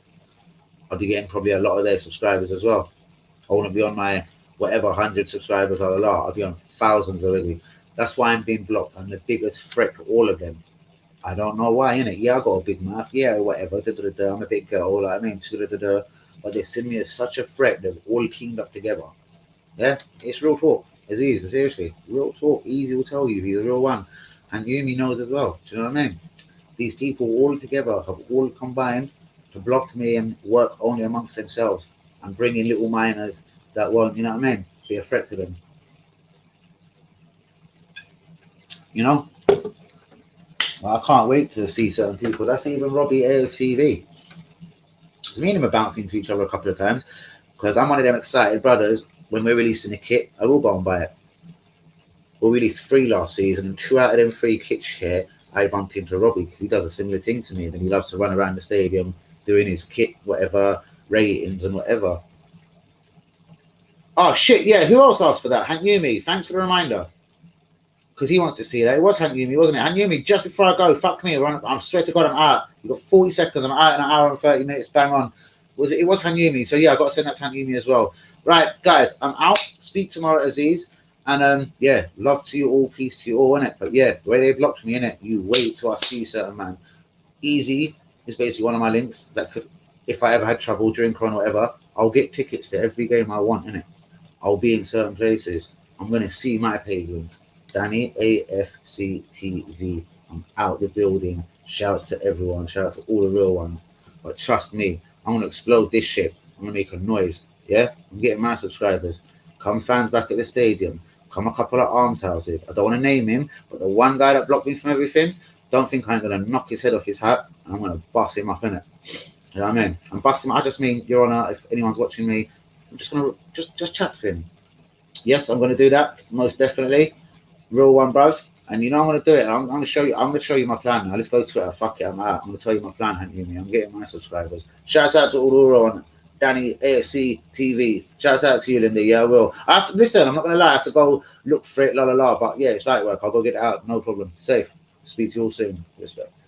I'll be getting probably a lot of their subscribers as well. I want to be on my whatever 100 subscribers, blah, blah, blah. I'll be on thousands already. That's why I'm being blocked. I'm the biggest threat to all of them. I don't know why, innit? Yeah, I got a big mouth. Yeah, whatever. I'm a big girl. I mean, but they see me as such a threat. They're all teamed up together. Yeah, it's real talk. It's easy. Seriously, real talk. Easy will tell you he's a real one, and Yumi knows as well. Do you know what I mean? These people all together have all combined to block me and work only amongst themselves and bring in little minors that won't, you know what I mean, be a threat to them. You know? Well, I can't wait to see certain people. That's even Robbie AFTV. Me and him are bouncing into each other a couple of times because I'm one of them excited brothers. When we're releasing a kit, I will go and buy it. We released 3 last season, and 2 out of them 3 kits here, I bumped into Robbie because he does a similar thing to me. And he loves to run around the stadium doing his kit, whatever, ratings and whatever. Oh, shit, yeah. Who else asked for that? Hank Yumi. Thanks for the reminder. Because he wants to see that. It was Hank Yumi, wasn't it? Hank Yumi, just before I go, fuck me. I swear to God, I'm out. You've got 40 seconds. I'm out in an hour and 30 minutes. Bang on. It was Hank Yumi. So, yeah, I've got to send that to Hank Yumi as well. Right, guys, I'm out. Speak tomorrow, Aziz. And yeah, love to you all, peace to you all, innit? But yeah, the way they blocked me, innit? You wait till I see certain man. Easy is basically one of my links that could, if I ever had trouble, drink on whatever, I'll get tickets to every game I want, innit? I'll be in certain places. I'm gonna see my pagans. Danny AFC TV. I'm out the building. Shouts to everyone. Shouts to all the real ones. But trust me, I'm gonna explode this shit. I'm gonna make a noise. Yeah, I'm getting my subscribers. Come fans back at the stadium. Come a couple of arms houses. I don't want to name him, but the one guy that blocked me from everything, don't think I'm gonna knock his head off his hat and I'm gonna bust him up in it. You know what I mean? I'm busting. I just mean, Your Honour, if anyone's watching me, I'm just gonna just chat to him. Yes, I'm gonna do that most definitely. Real one, bros. And you know I'm gonna do it. I'm gonna show you. I'm gonna show you my plan now. Let's go Twitter. Fuck it, I'm out. I'm gonna tell you my plan, Hank Uni. I'm getting my subscribers. Shouts out to all the real one. Danny AFC TV. Shouts out to you, Linda. Yeah, I will. I have to listen. I'm not gonna lie. I have to go look for it. La la la. But yeah, it's light work. I'll go get it out. No problem. Safe. Speak to you all soon. Respect.